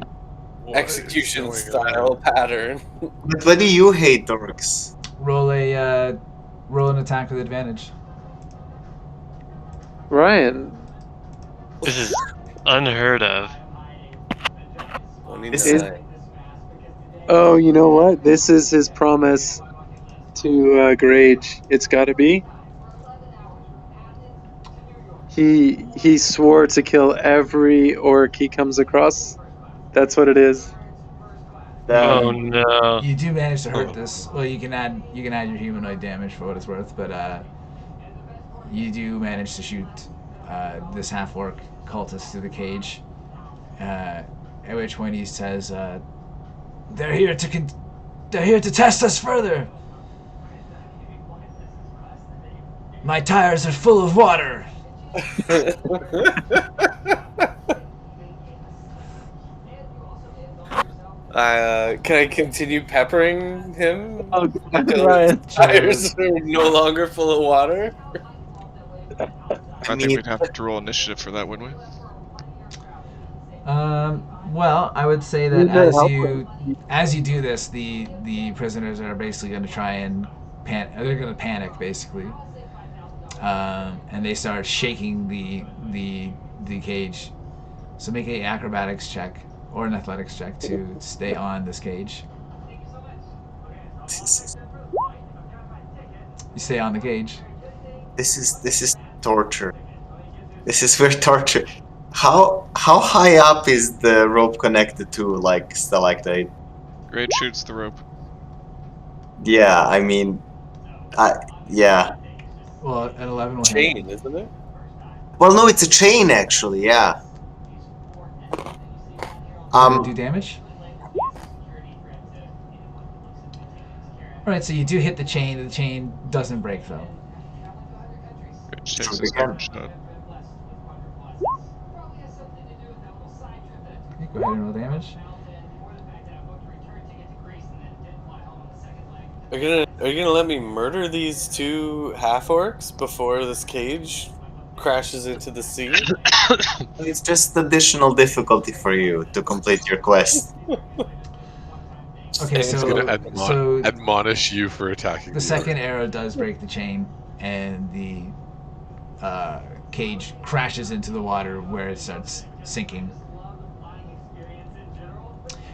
What Execution is going style on? pattern. But why do you hate orcs? Roll an attack with advantage. Ryan. This is unheard of. This is- 29. Oh, you know what? This is his promise to Grage. It's gotta be. He swore to kill every orc he comes across. That's what it is. Oh no. You do manage to hurt this. Well, you can add your humanoid damage for what it's worth, but you do manage to shoot this half-orc cultist through the cage. At which point he says, "They're here to test us further. My tires are full of water." Can I continue peppering him Oh, until Ryan. his tires are no longer full of water? I think we'd have to roll initiative for that, wouldn't we? Well, I would say that You better help as you do this, the prisoners are basically going to try and they're going to panic basically, and they start shaking the cage. So make an acrobatics check or an athletics check to stay on this cage. You stay on the cage. This is torture. This is very torture. How high up is the rope connected to, like, stalactite? Grade shoots the rope. Yeah, I mean, yeah. Well, an 11 will hit. Chain, isn't it? Well, no, it's a chain actually. Yeah. Do damage. Alright, so you do hit the chain. The chain doesn't break though. Grade Shoot takes his again. second shot. Okay, go ahead and roll damage. Are you gonna let me murder these 2 half orcs before this cage crashes into the sea? It's just additional difficulty for you to complete your quest. Okay, It's He's so gonna admonish you for attacking the second arrow does break the chain, and the cage crashes into the water where it starts sinking.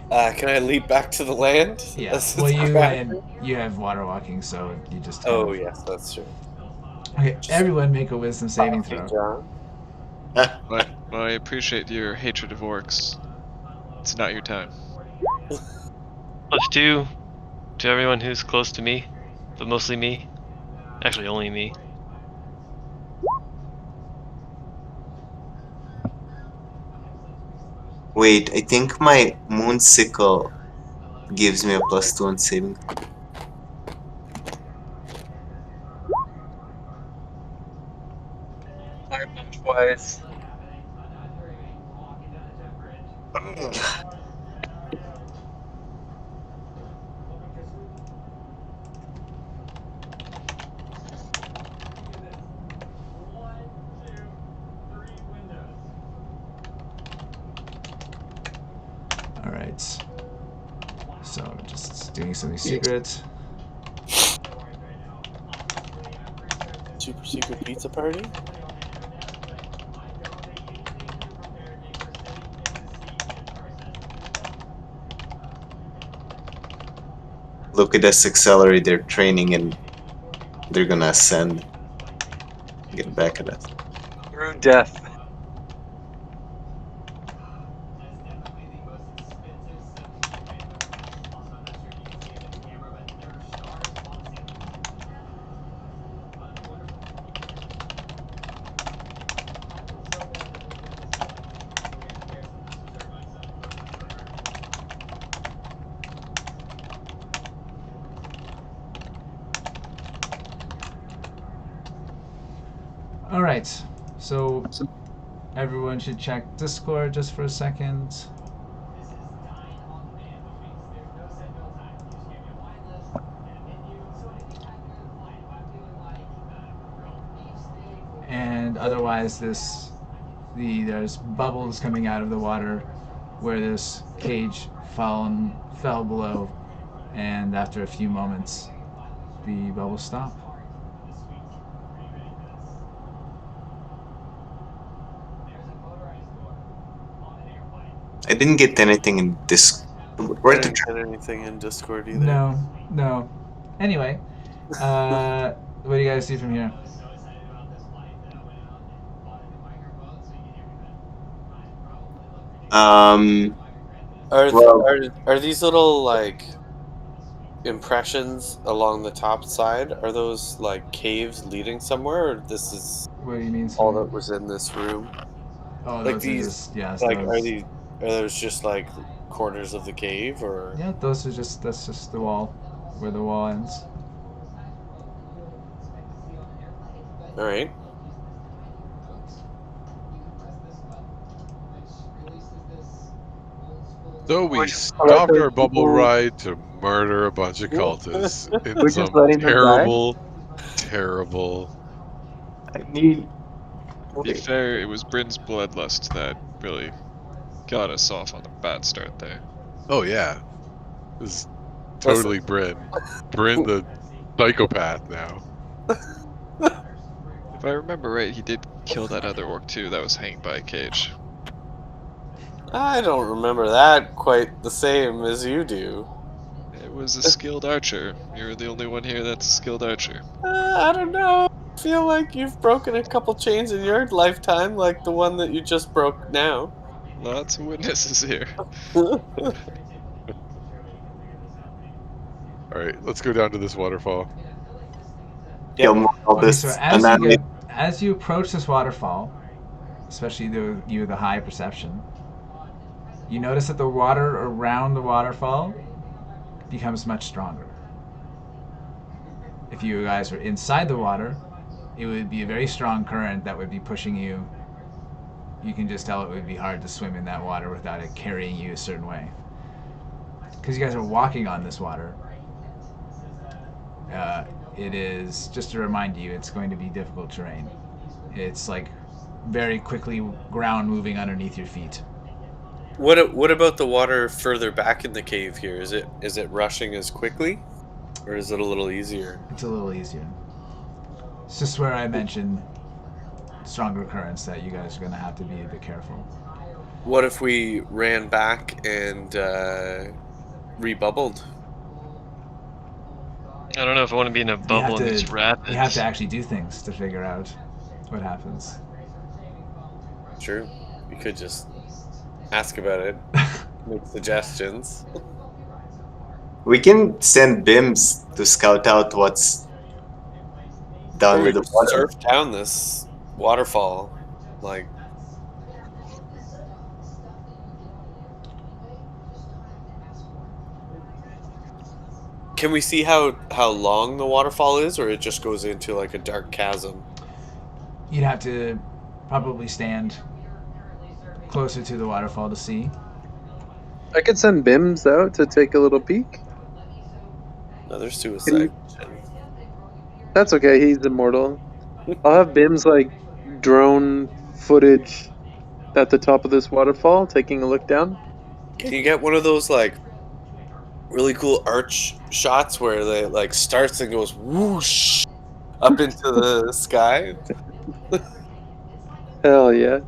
Can I leap back to the land? Yeah. As Well, it's crashing? you have water walking, so you just. Oh yes, that's true. Okay, everyone make a wisdom saving throw. John. But I appreciate your hatred of orcs. It's not your time. +2 to everyone who's close to me, but mostly me. Actually, only me. Wait, I think my Moonsicle gives me a +2 on saving. Fireball twice. Alright. So, just doing something secret. Super secret pizza party? Look at us accelerate their training and they're gonna ascend. Get back at us. Through death. Alright, so everyone should check Discord just for a second. And otherwise there's bubbles coming out of the water where this cage fell below, and after a few moments the bubbles stop. I didn't get anything in this. I Where to didn't get anything in Discord either. No. Anyway, what do you guys see from here? Are these little like impressions along the top side? Are those like caves leading somewhere, or this is What do you mean? all that was in this room? Oh, Like those these, are just, yeah. like those, are those just like corners of the cave, or yeah, that's just the wall, where the wall ends. all right? So we Which- stopped our bubble ride to murder a bunch of cultists in We're just some letting them die? terrible. I need. To be fair, it was Bryn's bloodlust that really got us off on a bad start there. Oh yeah, this is totally Bryn. Bryn the psychopath now. If I remember right, he did kill that other orc too that was hanging by a cage. I don't remember that quite the same as you do. It was a skilled archer. You're the only one here that's a skilled archer. I don't know. I feel like you've broken a couple chains in your lifetime, like the one that you just broke now. Lots of witnesses here. All right, let's go down to this waterfall. Kill more of Okay, this. so And then as you approach this waterfall, especially you with the high perception, you notice that the water around the waterfall becomes much stronger. If you guys were inside the water, it would be a very strong current that would be pushing you. You can just tell it would be hard to swim in that water without it carrying you a certain way. Because you guys are walking on this water, it is, just to remind you, it's going to be difficult terrain. It's like very quickly ground moving underneath your feet. What about the water further back in the cave here? Is it rushing as quickly, or is it a little easier? It's a little easier. It's just where I mentioned stronger currents that you guys are going to have to be a bit careful. What if we ran back and rebubbled? I don't know if I want to be in a bubble in these rapids. You have to actually do things to figure out what happens. Sure, we could just ask about it. make suggestions. We can send Bims to scout out what's down Or we with the just water. surf down this waterfall. Like, can we see how long the waterfall is, or it just goes into like a dark chasm? You'd have to probably stand closer to the waterfall to see. I could send Bims out to take a little peek. Another suicide mission. That's okay, he's immortal. I'll have Bims like drone footage at the top of this waterfall, taking a look down. Can you get one of those like really cool arch shots where they like starts and goes whoosh up into the sky? Hell yeah.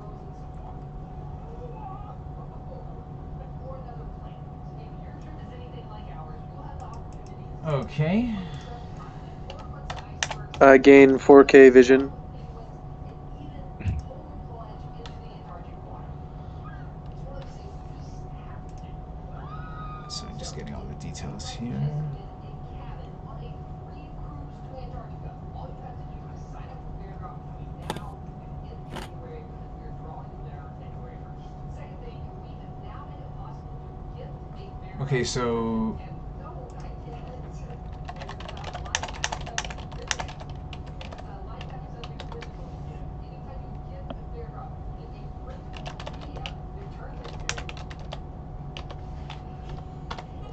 Okay. Gain 4K vision. So I'm just getting all the details here. Okay, so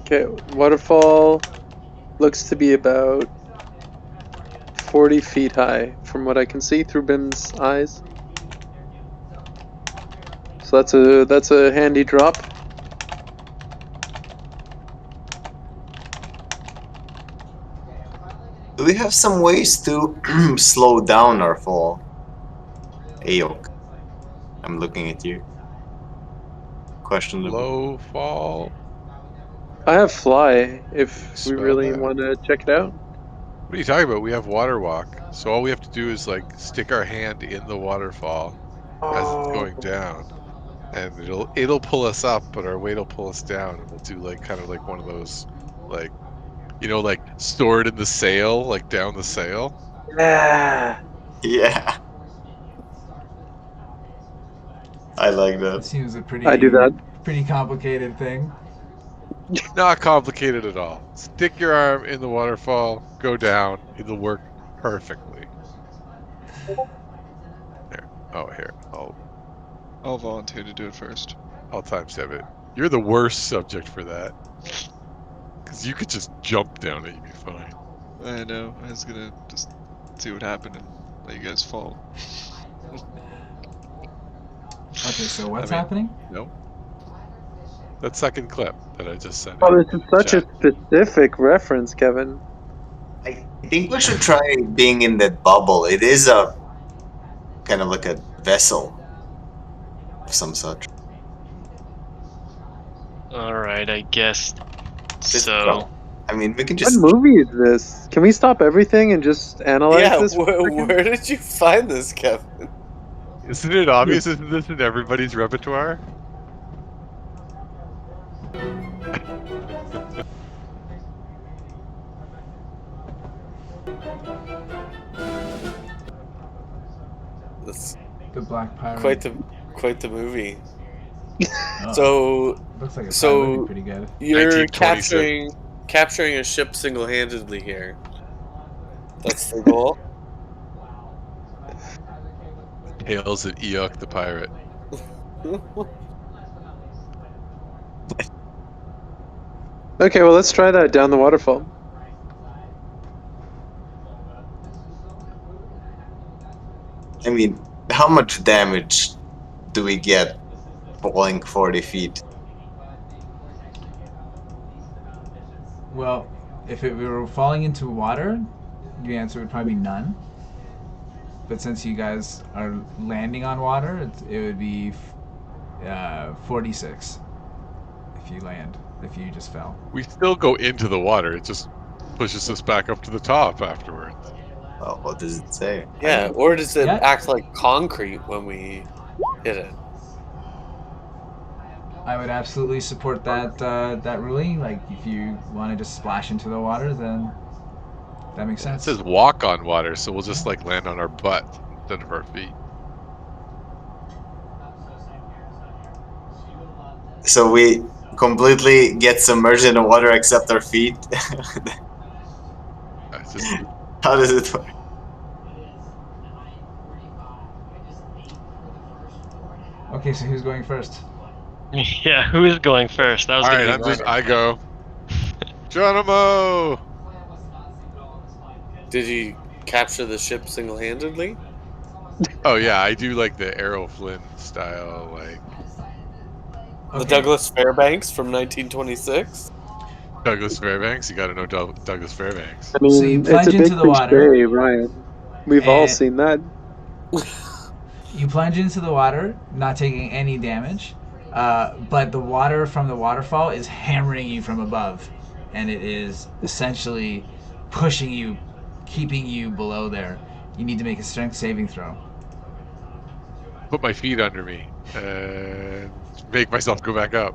Okay, waterfall looks to be about 40 feet high from what I can see through Bim's eyes. So that's a handy drop. Do we have some ways to slow down our fall? Eikooc, I'm looking at you. Question. Low fall. I have fly if we Spell really that. want to check it out. What are you talking about? We have water walk. So all we have to do is like stick our hand in the waterfall as it's going down. And it'll pull us up, but our weight will pull us down, and we'll do like kind of like one of those, like, you know, like stored in the sail, like down the sail. Yeah. Yeah. I like that that. seems a pretty I do that. pretty complicated thing. Not complicated at all. Stick your arm in the waterfall, go down. It'll work perfectly. Here. Oh, here. I'll volunteer to do it first. I'll timestamp it. You're the worst subject for that. Because you could just jump down it, you'd be fine. I know. I was gonna just see what happened and let you guys fall. Okay, so what's I mean- happening? No? That second clip that I just sent. Oh, in this is such a chat. specific reference, Kevin. I think we should try being in that bubble. It is a kind of like a vessel of some sort. Alright, I guess Just so. go. I mean, we can What just. movie is this? Can we stop everything and just analyze Yeah, this? for a second? where did you find this, Kevin? Isn't it obvious? Isn't this in everybody's repertoire? That's The Black Pirate. quite the movie. Oh, So looks like it so- probably would be pretty good. you're 1926. capturing a ship single-handedly here. That's the goal. Tales of Eikooc the pirate. Okay, well, let's try that down the waterfall. I mean, how much damage do we get falling 40 feet? Well, if we were falling into water, the answer would probably be none. But since you guys are landing on water, it would be 46 if you land, if you just fell. We still go into the water. It just pushes us back up to the top afterwards. Well, what does it say? Yeah, or does it Yeah. act like concrete when we hit it? I would absolutely support that that ruling. Like, if you want to just splash into the water, then that makes It sense. says walk on water, so we'll just like land on our butts instead of our feet. So we completely get submerged in the water except our feet. It's just How does it work? Okay, so who's going first? Yeah, who is going first? That was all gonna right. be I go. Geronimo. Did you capture the ship single-handedly? Oh yeah, I do like the Errol Flynn style, like The Okay. Douglas Fairbanks from 1926? Douglas Fairbanks. You got to know Douglas Fairbanks. I So you mean, it's a plunge big into the water. cliche, Ryan. We've all And- seen that. You plunge into the water, not taking any damage, but the water from the waterfall is hammering you from above, and it is essentially pushing you, keeping you below there. You need to make a strength saving throw. Put my feet under me and make myself go back up.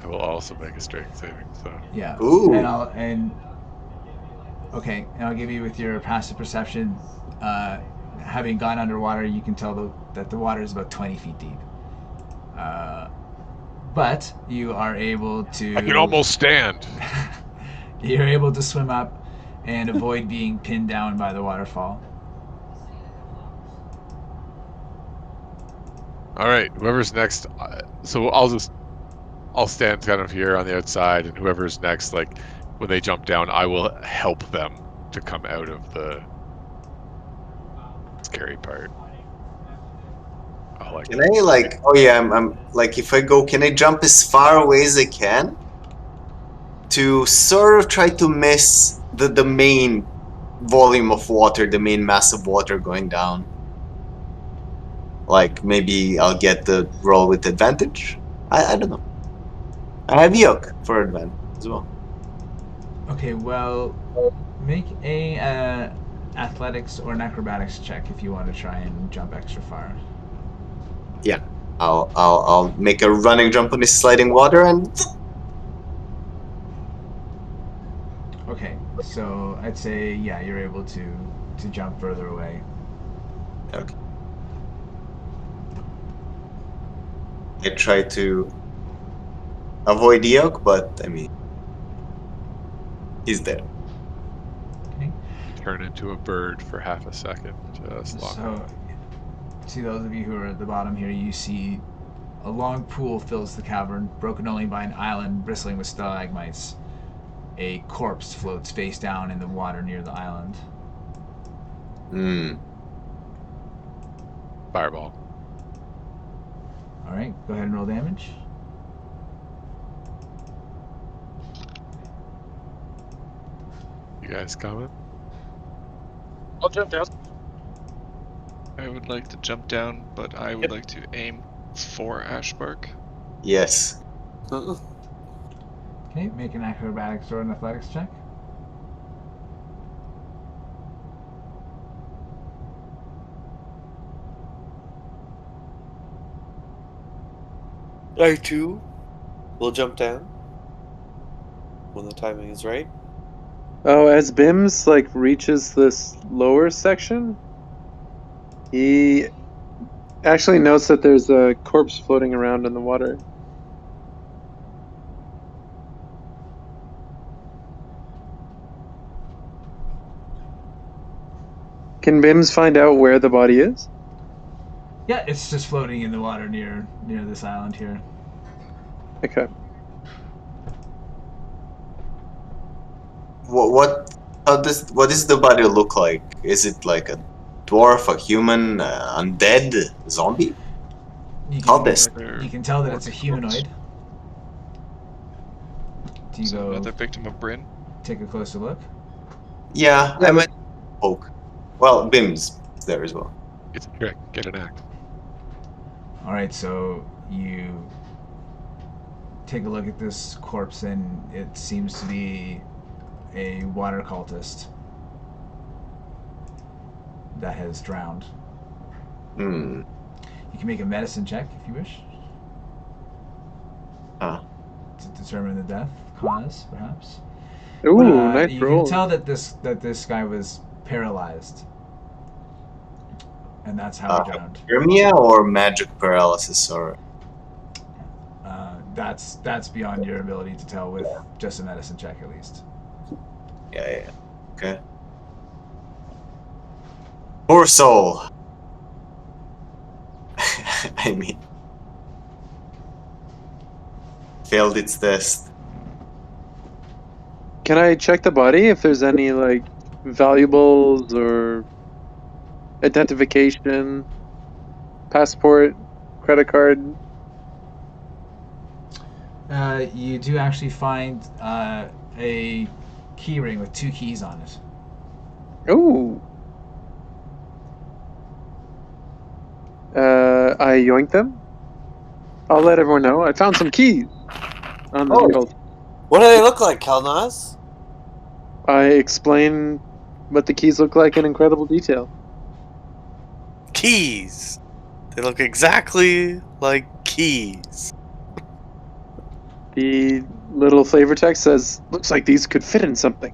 I will also make a strength saving. So Yeah. Ooh. And okay, and I'll give you with your passive perception. Having gone underwater, you can tell that the water is about 20 feet deep. But you are able to. I can almost stand. You're able to swim up and avoid being pinned down by the waterfall. All right, whoever's next. So I'll stand kind of here on the outside, and whoever's next, like when they jump down, I will help them to come out of the scary part. Can I like? Oh yeah, I'm like if I go, can I jump as far away as I can to sort of try to miss the main volume of water, the main mass of water going down? Like maybe I'll get the roll with advantage. I don't know. I have Eikooc for advantage as well. Okay, well, make a athletics or an acrobatics check if you want to try and jump extra far. Yeah, I'll make a running jump on this sliding water and. Okay, so I'd say yeah, you're able to jump further away. Okay. I try to avoid Eikooc, but I mean, he's there. Okay. Turn into a bird for half a second, just long. So, see those of you who are at the bottom here, you see a long pool fills the cavern, broken only by an island bristling with stalagmites. A corpse floats face down in the water near the island. Hmm. Fireball. All right, go ahead and roll damage. You guys coming? I'll jump down. I would like to jump down, but I would like to aim for Ashbark. Yes. Okay, make an acrobatics or an athletics check. I too will jump down when the timing is right. Oh, as Bims like reaches this lower section, he actually notes that there's a corpse floating around in the water. Can Bims find out where the body is? Yeah, it's just floating in the water near this island here. Okay. What what does the body look like? Is it like a dwarf, a human, undead, zombie? You How can, this? you can tell that it's a humanoid. Do you So go another victim of Bryn. take a closer look? Yeah, I might poke. Well, Bim's there as well. It's a trick. Get an act. All right, so you take a look at this corpse, and it seems to be a water cultist. that has drowned. Hmm. You can make a medicine check if you wish. Huh. To determine the death cause, perhaps. Ooh, But, nice you roll. can tell that this guy was paralyzed, and that's how he drowned. Hypothermia or magic paralysis, or That's beyond your ability to tell with just a medicine check, at least. yeah. Okay. Poor soul. I mean, failed its test. Can I check the body if there's any like valuables or identification, passport, credit card? You do actually find a key ring with 2 keys on it. Ooh. I yoink them. I'll let everyone know. I found some keys on the field. What do they look like, Kelnozz? I explain what the keys look like in incredible detail. Keys. They look exactly like keys. The little flavor text says, "Looks like these could fit in something."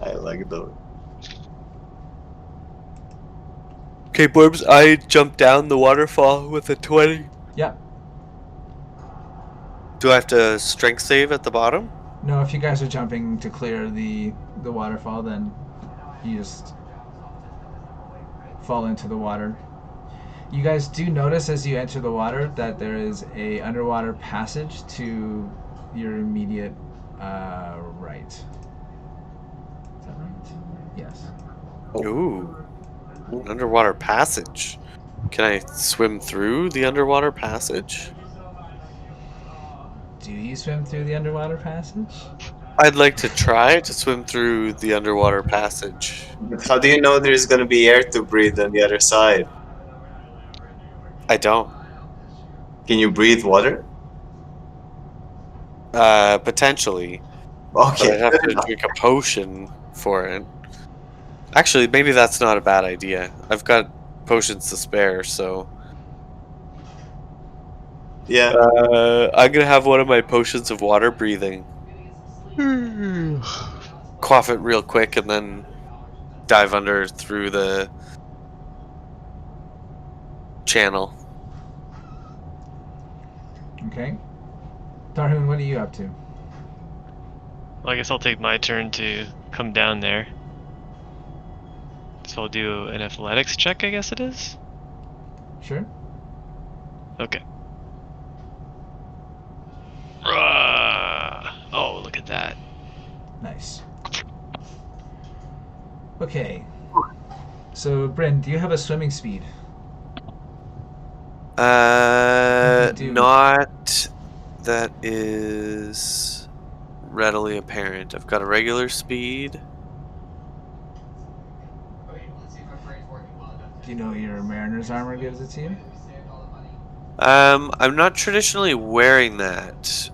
I like those. Okay, Borbs, I jumped down the waterfall with a 20. Yep. Do I have to strength save at the bottom? No, if you guys are jumping to clear the waterfall, then you just fall into the water. You guys do notice as you enter the water that there is a underwater passage to your immediate right. Is that right? Yes. Ooh. An underwater passage. Can I swim through the underwater passage? Do you swim through the underwater passage? I'd like to try to swim through the underwater passage. But how do you know there's gonna be air to breathe on the other side? I don't. Can you breathe water? Potentially. But Okay. I'd have to drink a potion for it. Actually, maybe that's not a bad idea. I've got potions to spare, so... Yeah. I'm gonna have one of my potions of water breathing. Quaff it real quick and then dive under through the channel. Okay. Tharhun, what are you up to? Well, I guess I'll take my turn to come down there. So I'll do an athletics check, I guess it is? Sure. Okay. Oh, look at that. Nice. Okay. So, Bryn, do you have a swimming speed? do. Not that is readily apparent. I've got a regular speed. Do you know your mariner's armor gives it to you? I'm not traditionally wearing that.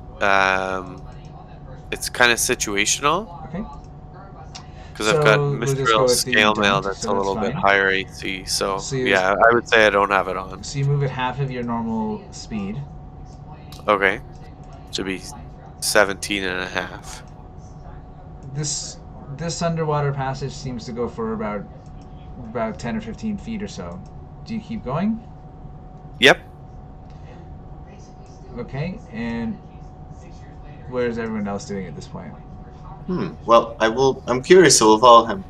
It's kind of situational. Okay. Because I've got So, we'll just go Mithril with the Scale Mail don't, that's so a that's little bit fine. higher AC. So, So you- yeah, I would say I don't have it on. So you move at half of your normal speed. Okay. Should be 17 and a half. This underwater passage seems to go for about 10 or 15 feet or so. Do you keep going? Yep. Okay, and where's everyone else doing at this point? Well, I'm curious, so we'll follow him.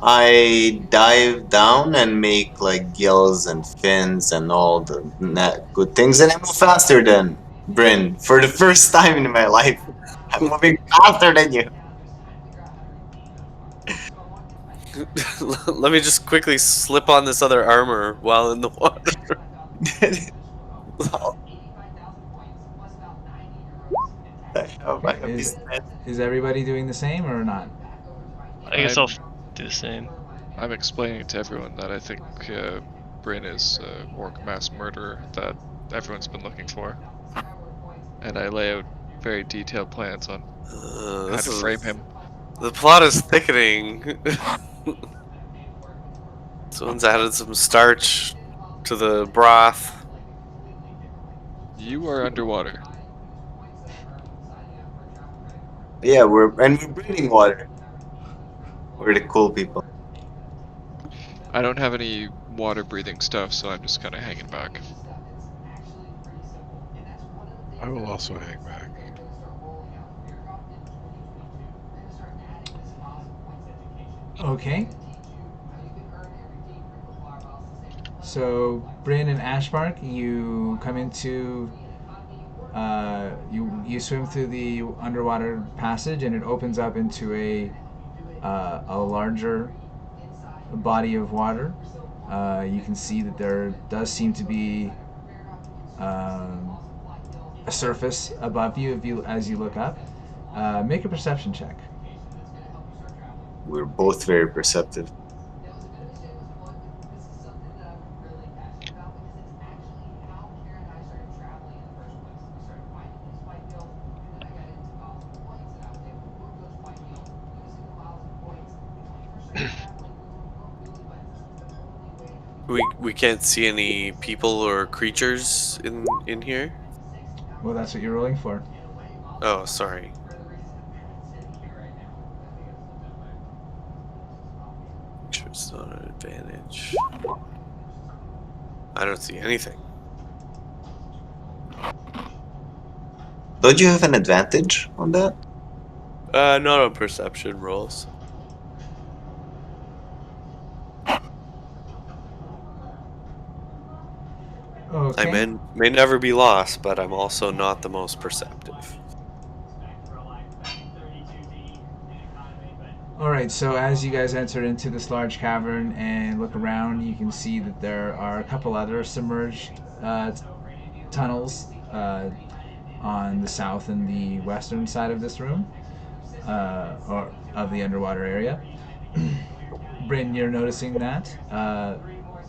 I dive down and make like gills and fins and all the good things, and I move faster than Bryn for the first time in my life. I'm moving faster than you. Let me just quickly slip on this other armor while in the water. Is everybody doing the same or not? I guess I'll do the same. I'm explaining to everyone that I think Bryn is orc mass murderer that everyone's been looking for, and I lay out very detailed plans on how to frame him. The plot is thickening. Someone's added some starch to the broth. You are underwater. Yeah, we're breathing water. We're the cool people. I don't have any water breathing stuff, so I'm just kind of hanging back. I will also hang back. Okay. So, Bryn and Ashbark, you come into. You swim through the underwater passage, and it opens up into a larger body of water. You can see that there does seem to be a surface above you as you look up. Make a perception check. We're both very perceptive. We can't see any people or creatures in here. Well, that's what you're rolling for. Oh, sorry. It's not an advantage. I don't see anything. Don't you have an advantage on that? Not on perception rolls. Okay. I may never be lost, but I'm also not the most perceptive. Alright, so as you guys enter into this large cavern and look around, you can see that there are a couple other submerged tunnels on the south and the western side of this room, or of the underwater area. Bryn, you're noticing that.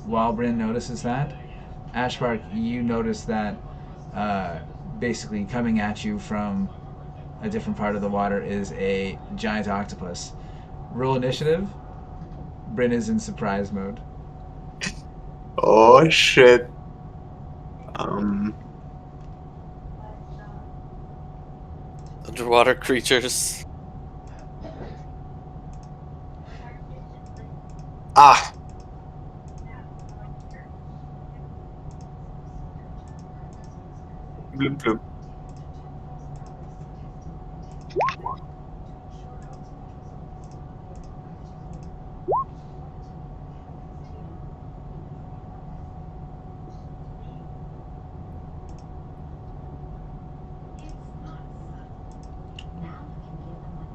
While Bryn notices that, Ashbark, you notice that basically coming at you from a different part of the water is a giant octopus. Roll initiative. Bryn is in surprise mode. Oh shit. Underwater creatures. Ah. Bloop bloop.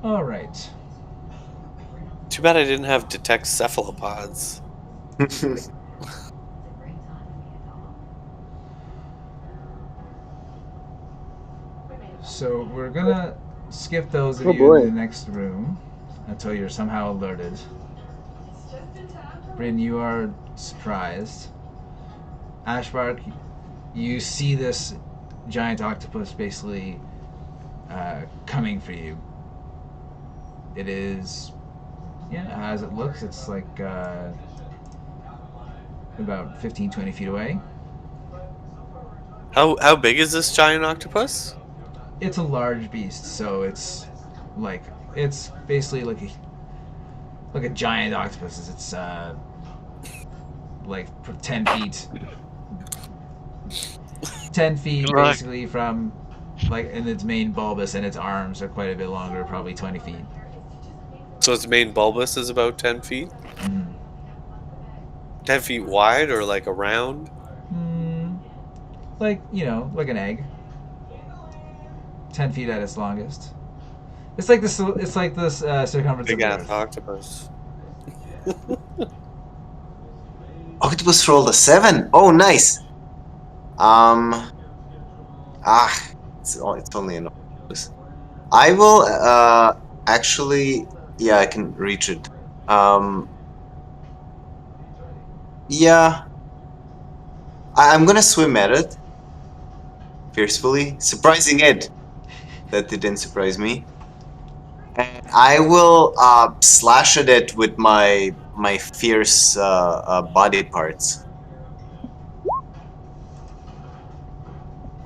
All right. Too bad I didn't have detect cephalopods. So we're gonna skip those of Oh, you boy. in the next room until you're somehow alerted. Bryn, you are surprised. Ashbark, you see this giant octopus basically coming for you. It is, as it looks, it's like about 15, 20 feet away. How big is this giant octopus? It's a large beast, so it's basically like a giant octopus. It's like 10 feet. 10 feet Good luck. basically from and its main bulbous, and its arms are quite a bit longer, probably 20 feet. So its main bulbous is about 10 feet? Mm. 10 feet wide or like around? Like an egg. 10 feet at its longest. It's like this circumference Big of the ass Earth. octopus. Octopus rolled a 7. Oh, nice. It's only an octopus. I will actually, yeah, I can reach it. Yeah, I'm gonna swim at it forcefully, surprising it that it didn't surprise me, And I will slash at it with my fierce body parts.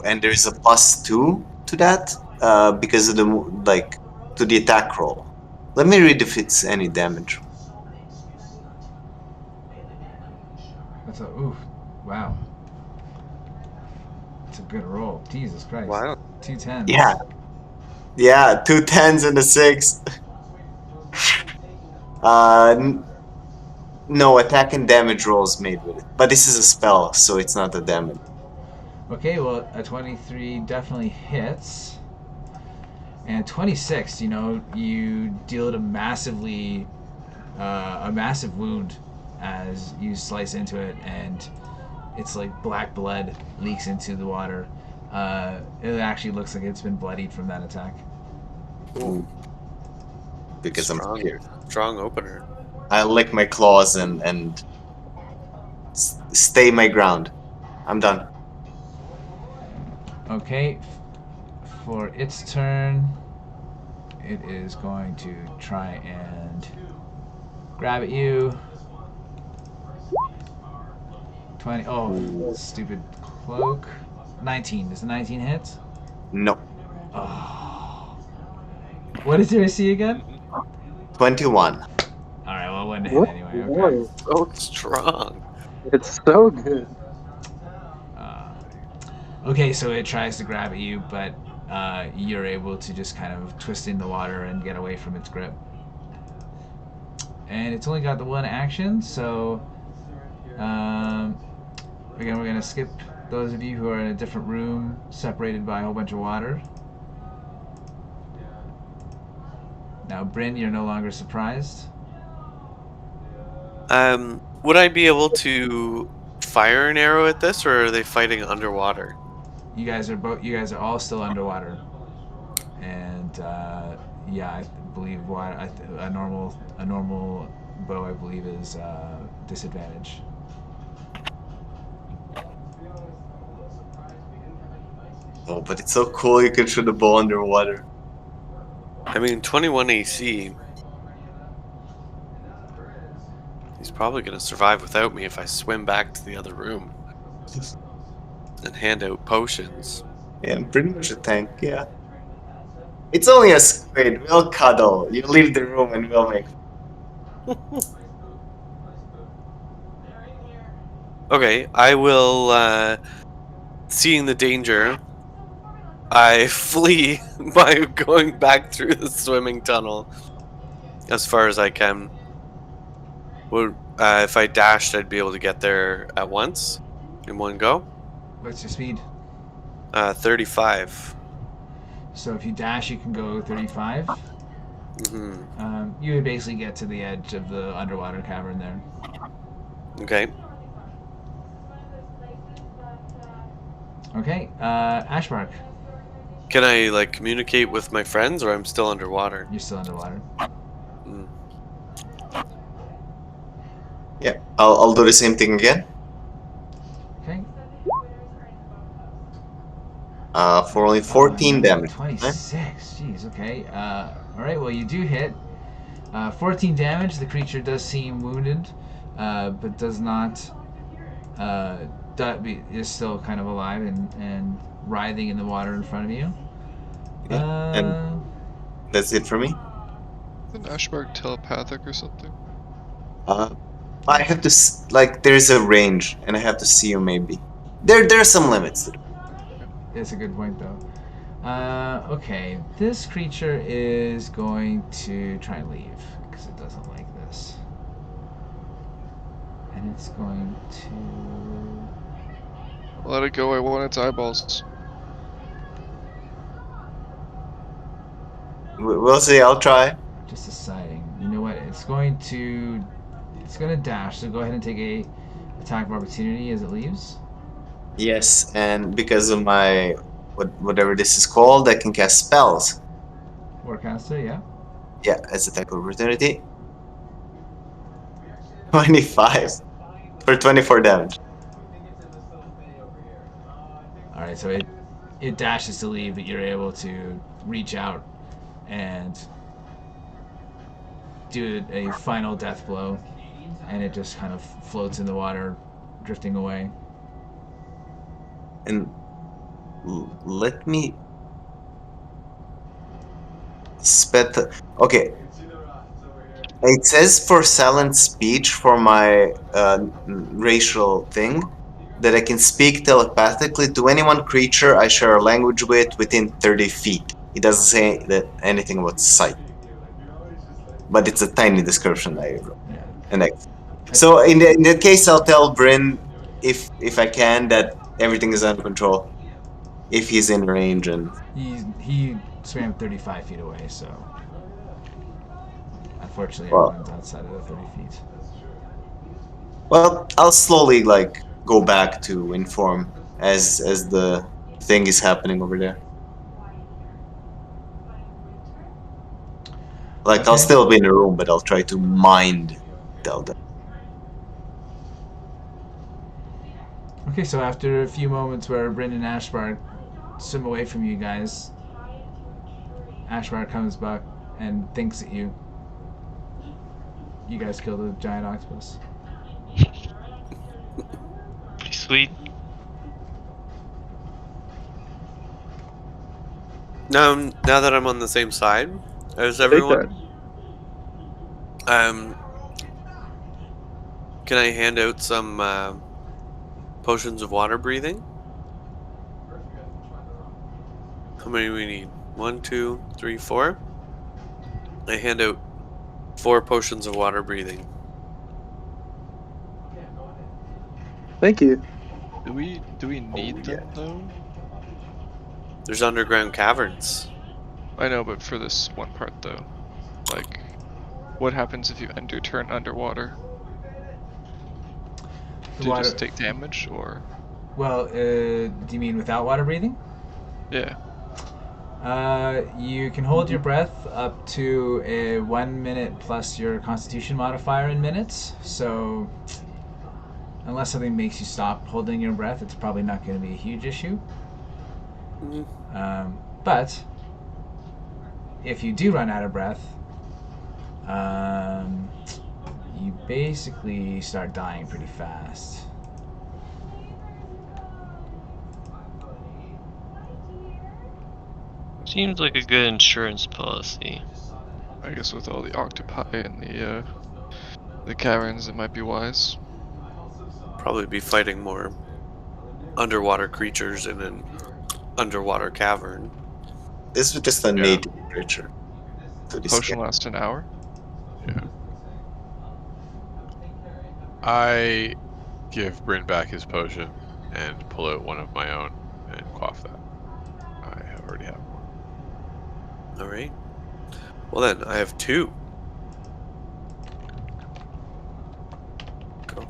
And there's a +2 to that because of to the attack roll. Let me read if it's any damage. That's a oof. Wow. It's a good roll. Jesus Christ. Wow. 2 10s. Yeah. Yeah, 2 10s and a 6. No, attack and damage rolls made with it. But this is a spell, so it's not a damage. Okay, well, a 23 definitely hits. And 26, you deal it a massive wound as you slice into it, and it's like black blood leaks into the water. It actually looks like it's been bloodied from that attack. Ooh. Because I'm here. Strong opener. I lick my claws and stay my ground. I'm done. Okay, for its turn, it is going to try and grab at you. 20. Oh, stupid cloak. 19. Does the 19 hit? No. Oh. What is your AC again? 21. Alright, well, one hit anyway. Okay. So strong. It's so good. Okay, so it tries to grab at you, but you're able to just kind of twist in the water and get away from its grip. And it's only got the one action, so again, we're going to skip those of you who are in a different room, separated by a whole bunch of water. Now, Bryn, you're no longer surprised. Would I be able to fire an arrow at this, or are they fighting underwater? You guys are all still underwater, and yeah, I believe a normal bow, I believe, is disadvantage. Oh, but it's so cool you can shoot a bow underwater. I mean, 21 AC. He's probably going to survive without me if I swim back to the other room and hand out potions. Yeah, I'm pretty much a tank, yeah. It's only a squid. We'll cuddle. You leave the room and we'll make... Okay, I will, seeing the danger, I flee by going back through the swimming tunnel as far as I can. If I dashed, I'd be able to get there at once, in one go. What's your speed? 35. So if you dash, you can go 35. Mm-hmm. You would basically get to the edge of the underwater cavern there. Okay. Okay, Ashbark. Can I, like, communicate with my friends, or I'm still underwater? You're still underwater. Mm. Yeah, I'll do the same thing again. Okay. For only 14 damage. 26. Jeez. Okay. All right. Well, you do hit. 14 damage. The creature does seem wounded, but does not. Is still kind of alive and writhing in the water in front of you. Yeah, and that's it for me. Isn't Ashbark telepathic or something? I have to there's a range, and I have to see you maybe. There are some limits to it. That's a good point, though. Okay, this creature is going to try and leave because it doesn't like this, and it's going to. Let it go. I want its eyeballs. We'll see. I'll try. Just deciding. You know what? It's going to dash. So go ahead and take a attack of opportunity as it leaves. Yes, and because of my whatever this is called, I can cast spells. Warcaster, yeah. Yeah, as attack of opportunity. 25 for 24 damage. All right, so it dashes to leave, but you're able to reach out and do a final death blow, and it just kind of floats in the water, drifting away. And let me okay. It says for silent speech for my racial thing that I can speak telepathically to anyone creature I share a language with within 30 feet. It doesn't say that anything about sight, but it's a tiny description I wrote. Yeah. And so in that case, I'll tell Bryn if I can that everything is under control. If he's in range and He swam 35 feet away, so unfortunately well, everyone's outside of the 30 feet. well, I'll slowly like go back to inform as the thing is happening over there. Like I'll Okay. still be in the room, but I'll try to mind tell them. Okay, so after a few moments where Bryn and Ashbark swim away from you guys, Ashbark comes back and thinks at you. You guys killed a giant octopus. Pretty sweet. Now that I'm on the same side as Take everyone, that. can I hand out some potions of water breathing? How many do we need? 1, 2, 3, 4. I hand out 4 potions of water breathing. Thank you. Do we need them though? There's underground caverns. I know, but for this one part though, like, what happens if you end your turn underwater? Do you just take damage, or? Well, do you mean without water breathing? Yeah. You can hold your breath up to a 1 minute plus your Constitution modifier in minutes. So, unless something makes you stop holding your breath, it's probably not going to be a huge issue. But if you do run out of breath, you basically start dying pretty fast. Seems like a good insurance policy. I guess with all the octopi and the caverns, it might be wise. Probably be fighting more underwater creatures in an underwater cavern. This was just a native creature. Potion lasts an hour. Yeah. I give Bryn back his potion and pull out one of my own and quaff that. I already have one. Alright. Well then, I have 2. Go.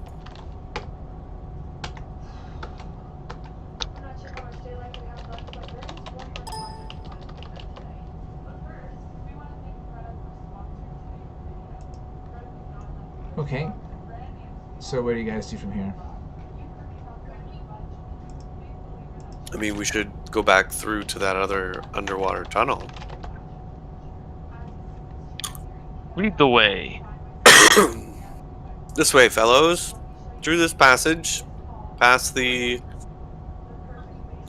Okay. So what do you guys do from here? I mean, we should go back through to that other underwater tunnel. Lead the way. This way, fellows. Through this passage, past the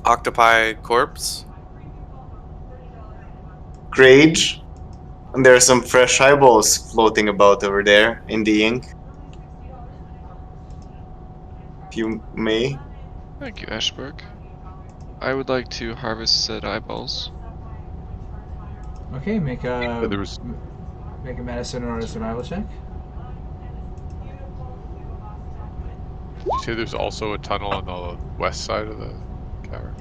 octopi corpse. Grage, and there are some fresh eyeballs floating about over there in the ink. If you may. Thank you, Ashbark. I would like to harvest said eyeballs. Okay, make a There was make a medicine or a survival check. Did you say there's also a tunnel on the west side of the cavern?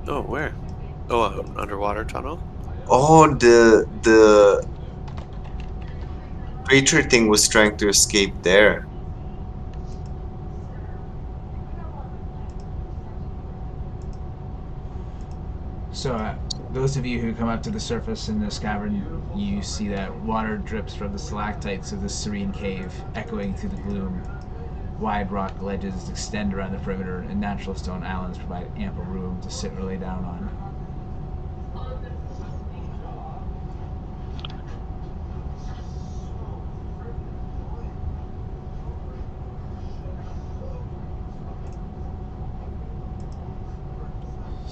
Oh, where? Oh, an underwater tunnel? Oh, the creature thing was trying to escape there. So, those of you who come up to the surface in this cavern, you see that water drips from the stalactites of this serene cave, echoing through the gloom. Wide rock ledges extend around the perimeter, and natural stone islands provide ample room to sit or lay down on.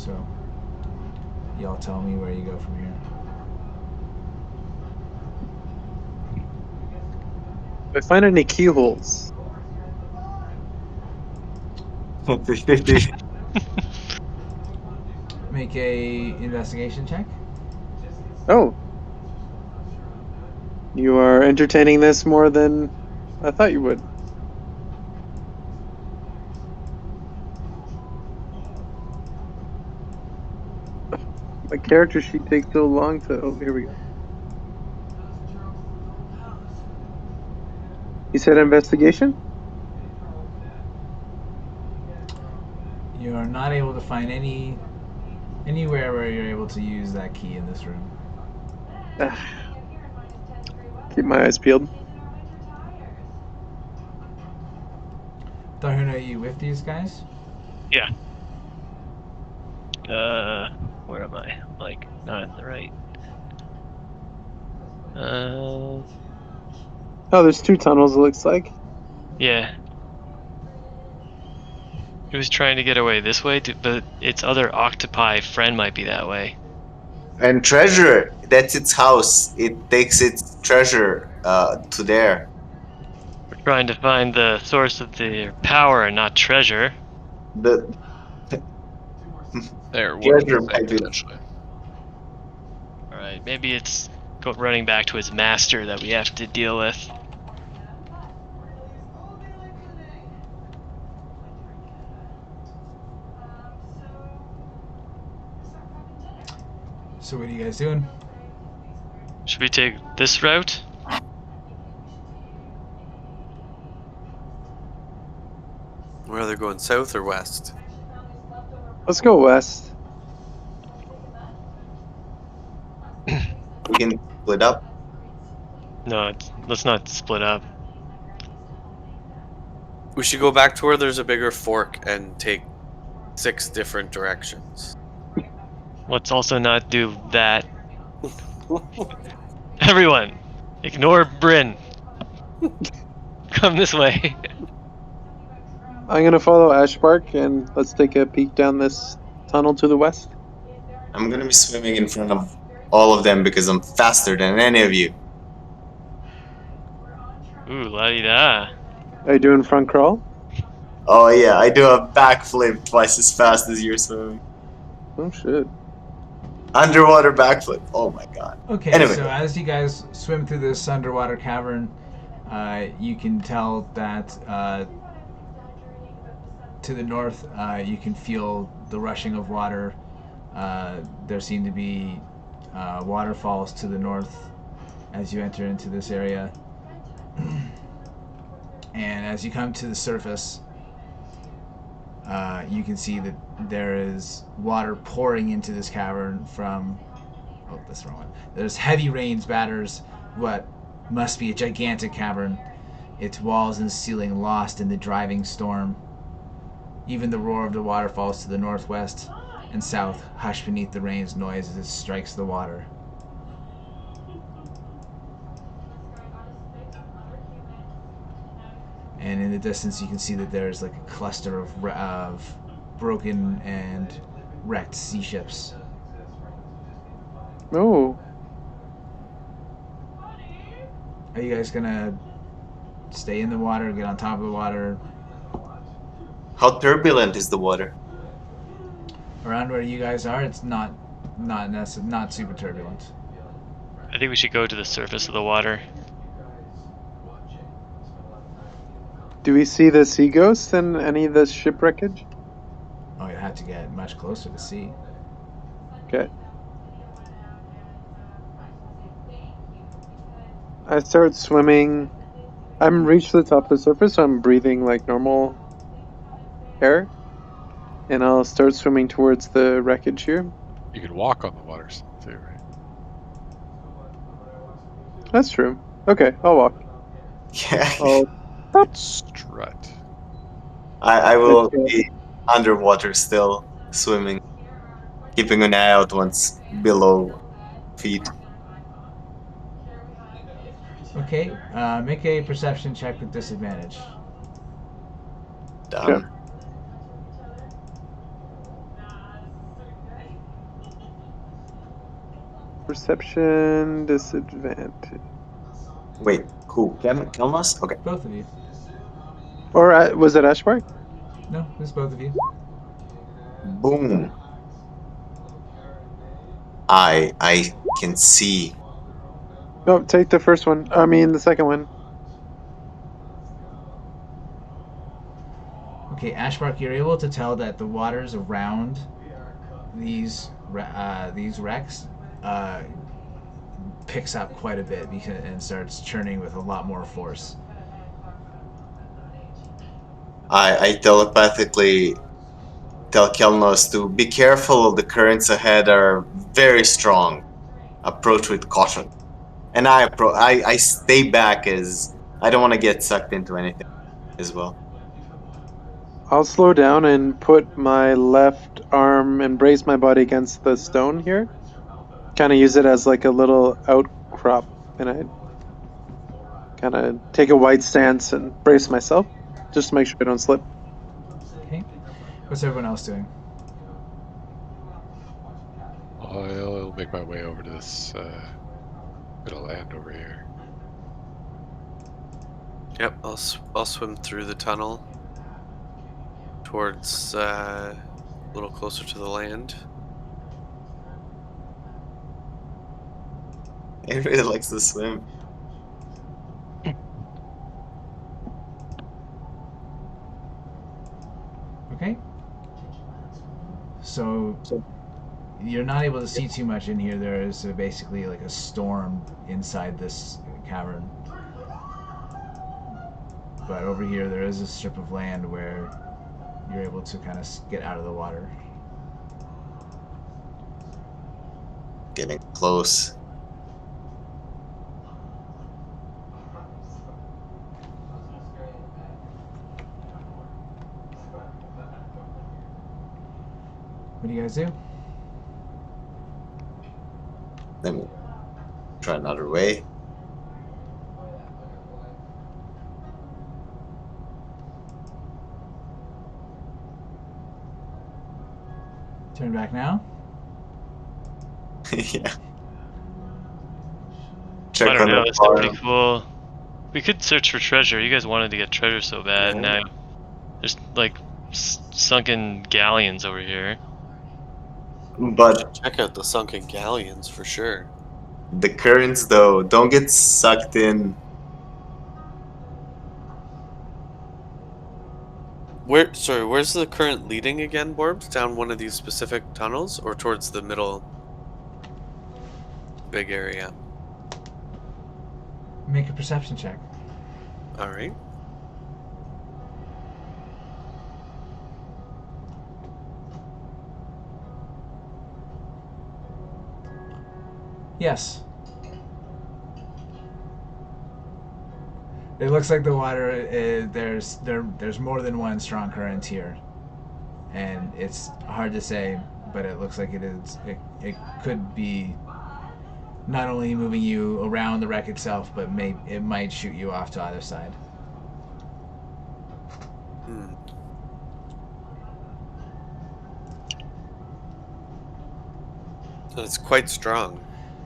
So, y'all tell me where you go from here. If I find any keyholes, Make a investigation check. oh, you are entertaining this more than I thought you would. My character sheet takes so long to. Oh, here we go. You said investigation? You are not able to find anywhere where you're able to use that key in this room. Keep my eyes peeled. Tharhun, are you with these guys? Yeah. Where am I? Like, not in the right. Oh, there's 2 tunnels, it looks like. Yeah. It was trying to get away this way, but its other octopi friend might be that way. And treasure, that's its house. It takes its treasure to there. We're trying to find the source of their power and not treasure. The They're one and treasure the same, might be. potentially. Alright, maybe it's running back to its master that we have to deal with. So what are you guys doing? Should we take this route? Where are they going, south or west? Let's go west. We can split up. No, let's not split up. We should go back to where there's a bigger fork and take 6 different directions. Let's also not do that. Everyone, ignore Bryn. Come this way. I'm gonna follow Ashbark and let's take a peek down this tunnel to the west. I'm gonna be swimming in front of all of them because I'm faster than any of you. Ooh, la-di-da. Are you doing front crawl? Oh yeah, I do a backflip twice as fast as you're swimming. Oh shit. Underwater backflip. Oh my god. Okay, Anyway. so as you guys swim through this underwater cavern, you can tell that to the north, you can feel the rushing of water. There seem to be waterfalls to the north as you enter into this area. And as you come to the surface, you can see that there is water pouring into this cavern from... Oh, that's the wrong one. There's heavy rains batters what must be a gigantic cavern, its walls and ceiling lost in the driving storm. Even the roar of the waterfalls to the northwest and south hush beneath the rain's noise as it strikes the water. And in the distance, you can see that there's like a cluster of broken and wrecked sea ships. Oh. Are you guys gonna stay in the water, get on top of the water? How turbulent is the water? Around where you guys are, it's not super turbulent. I think we should go to the surface of the water. Do we see the sea ghosts in any of the shipwreckage? Oh, you have to get much closer to see. Okay. I start swimming. I'm reached the top of the surface, so I'm breathing like normal air. And I'll start swimming towards the wreckage here. You can walk on the water too, right? That's true. Okay, I'll walk. Yeah. I'll Strut. I will Okay. be underwater still, swimming. Keeping an eye out once below feet. Okay, make a perception check with disadvantage. Done. Sure. Perception disadvantage. Wait, who? Kelnozz? Okay. Both of you. Or was it Ashbark? No, it's both of you. Boom. I can see. No, take the first one. I mean, the second one. Okay, Ashbark, you're able to tell that the waters around these wrecks picks up quite a bit and starts churning with a lot more force. I telepathically tell Kelnozz to be careful. The currents ahead are very strong. Approach with caution. And I stay back as I don't want to get sucked into anything as well. I'll slow down and put my left arm and brace my body against the stone here. Kind of use it as like a little outcrop, and I kind of take a wide stance and brace myself, just to make sure I don't slip. Okay. What's everyone else doing? I'll make my way over to this bit of land over here. Yep, I'll swim through the tunnel towards a little closer to the land. He really likes to swim. Okay. So you're not able to see too much in here. There is basically like a storm inside this cavern. But over here there is a strip of land where you're able to kind of get out of the water. Getting close. What do you guys do? Let me try another way. Turn back now? Yeah. I Check don't on know, the this is pretty bottom. cool. We could search for treasure. You guys wanted to get treasure so bad. Yeah. Now there's like sunken galleons over here. But Check out the sunken galleons for sure. the currents, though, don't get sucked in. Where's the current leading again, Borbs? Down one of these specific tunnels or towards the middle big area? Make a perception check. Alright. Yes. It looks like the water is, there's more than one strong current here, and it's hard to say, but it looks like it could be not only moving you around the wreck itself, but it might shoot you off to either side. So it's quite strong.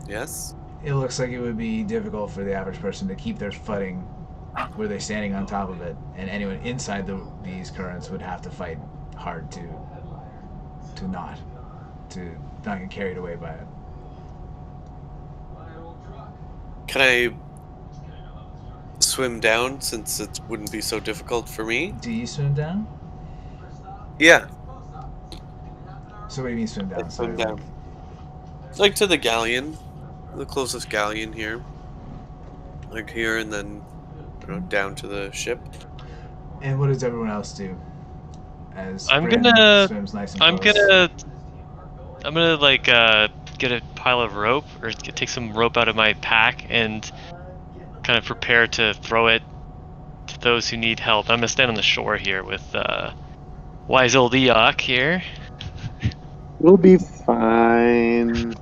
Yes? It looks like it would be difficult for the average person to keep their footing where they're standing on top of it, and anyone inside these currents would have to fight hard to not get carried away by it. Can I swim down since it wouldn't be so difficult for me? Do you swim down? Yeah. So what do you mean swim down? I'd swim down. Like to the galleon. The closest galleon here. Like here and then down to the ship. And what does everyone else do? As I'm Bryn gonna swims nice and I'm close? gonna like get a pile of rope or take some rope out of my pack and kind of prepare to throw it to those who need help. I'm gonna stand on the shore here with wise old Eikooc here. We'll be fine.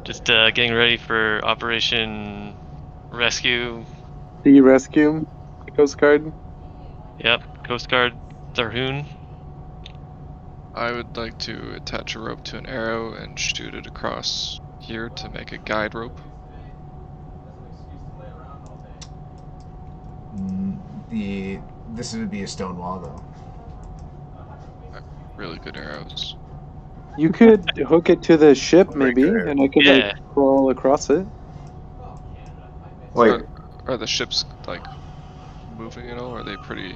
Just getting ready for Operation Rescue. The rescue, Coast Guard. Yep, Coast Guard Tharhun. I would like to attach a rope to an arrow and shoot it across here to make a guide rope. This would be a stone wall though. Really good arrows. You could hook it to the ship, Very maybe, good. and I could Yeah. like crawl across it. Wait, Are the ships like moving at all? Or are they pretty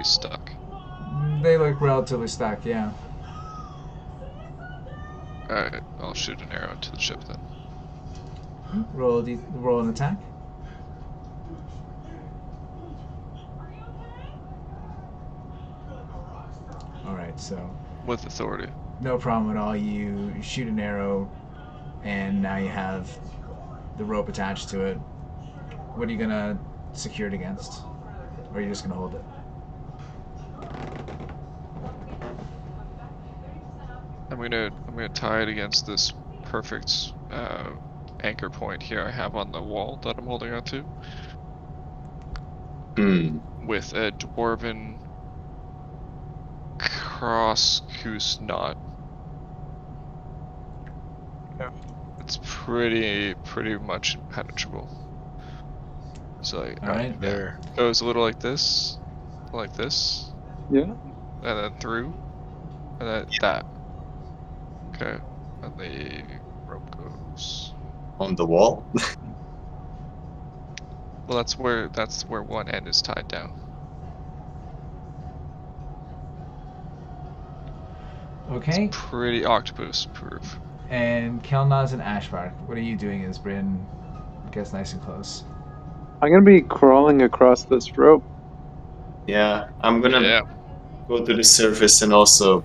stuck? They look relatively stuck, yeah. Alright, I'll shoot an arrow into the ship then. Roll an attack. Alright, so With authority. no problem at all. You shoot an arrow, and now you have the rope attached to it. What are you gonna secure it against? Or are you just gonna hold it? I'm gonna tie it against this perfect anchor point here I have on the wall that I'm holding onto with a dwarven cross-goose knot. It's pretty much impenetrable. So like, Alright. There. goes a little like this, Yeah. and then through, and then that. Okay, and the rope goes. on the wall. Well, that's where one end is tied down. Okay. Pretty octopus proof. And Kelnozz and Ashbark, what are you doing as Bryn gets nice and close? I'm gonna be crawling across this rope. Yeah, I'm gonna Yeah. go to the surface and also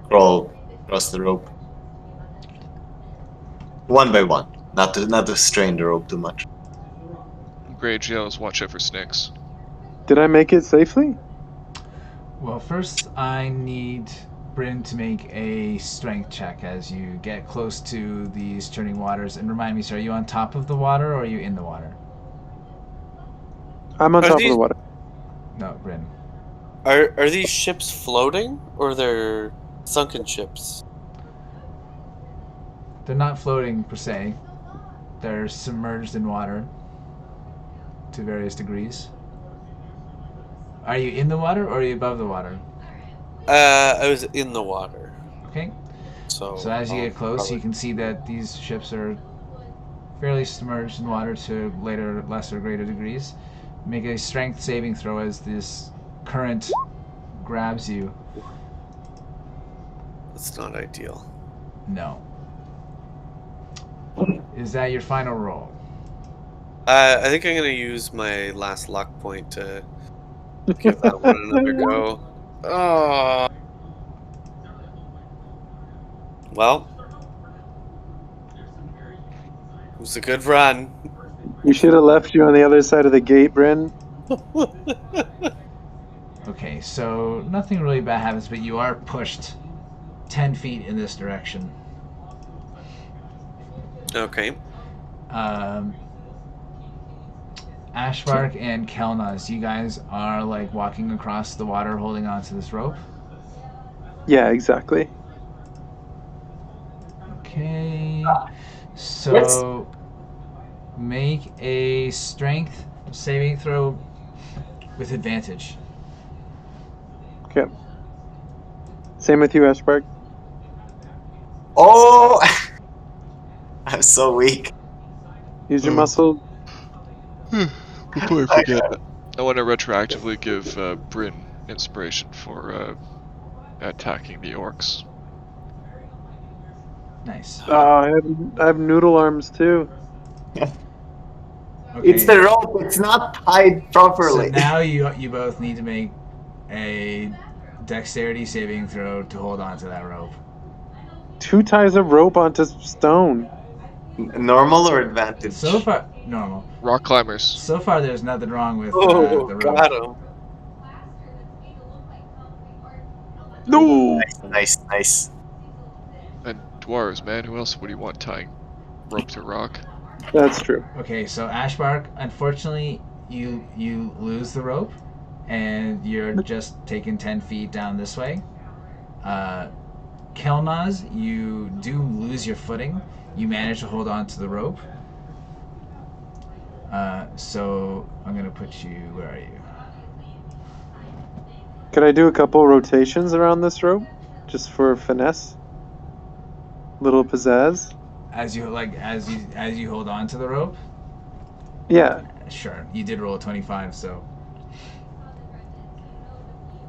crawl across the rope. One by one, not to strain the rope too much. Grage yells, "Watch out for snakes." Did I make it safely? Well, first I need Bryn to make a strength check as you get close to these churning waters. And remind me, sir, are you on top of the water or are you in the water? I'm on Are top of these- the water. No, Bryn. Are these ships floating or they're sunken ships? They're not floating per se. They're submerged in water to various degrees. Are you in the water or are you above the water? I was in the water. Okay. So So as you get close, probably- you can see that these ships are fairly submerged in water to lesser, greater degrees. Make a strength saving throw as this current grabs you. It's not ideal. No. Is that your final roll? I think I'm gonna use my last luck point to give that one another go. Oh. Well, it was a good run. You should have left you on the other side of the gate, Bryn. Okay, so nothing really bad happens, but you are pushed 10 feet in this direction. Okay. Ashbark and Kelnozz, you guys are like walking across the water holding onto this rope. Yeah, exactly. Okay. So make a strength saving throw with advantage. Okay. Same with you, Ashbark. Oh! I'm so weak. Use your muscle. Before I forget, I want to retroactively give Bryn inspiration for attacking the orcs. Nice. I have noodle arms too. Okay. It's the rope, it's not tied So properly. now you both need to make a dexterity saving throw to hold on to that rope. 2 ties of rope onto stone. Normal or advantage? So far, normal. Rock climbers. So far, there's nothing wrong with Oh, the rope. got him. No. Nice. And dwarves, man. Who else would you want tying rope to rock? That's true. Okay, so Ashbark, unfortunately, you lose the rope, and you're just taken 10 feet down this way. Kelnozz, you do lose your footing. You manage to hold on to the rope. So I'm gonna put you. Where are you? Could I do a couple rotations around this rope, just for finesse? Little pizzazz. As you hold on to the rope. Yeah. Sure. You did roll a 25, so.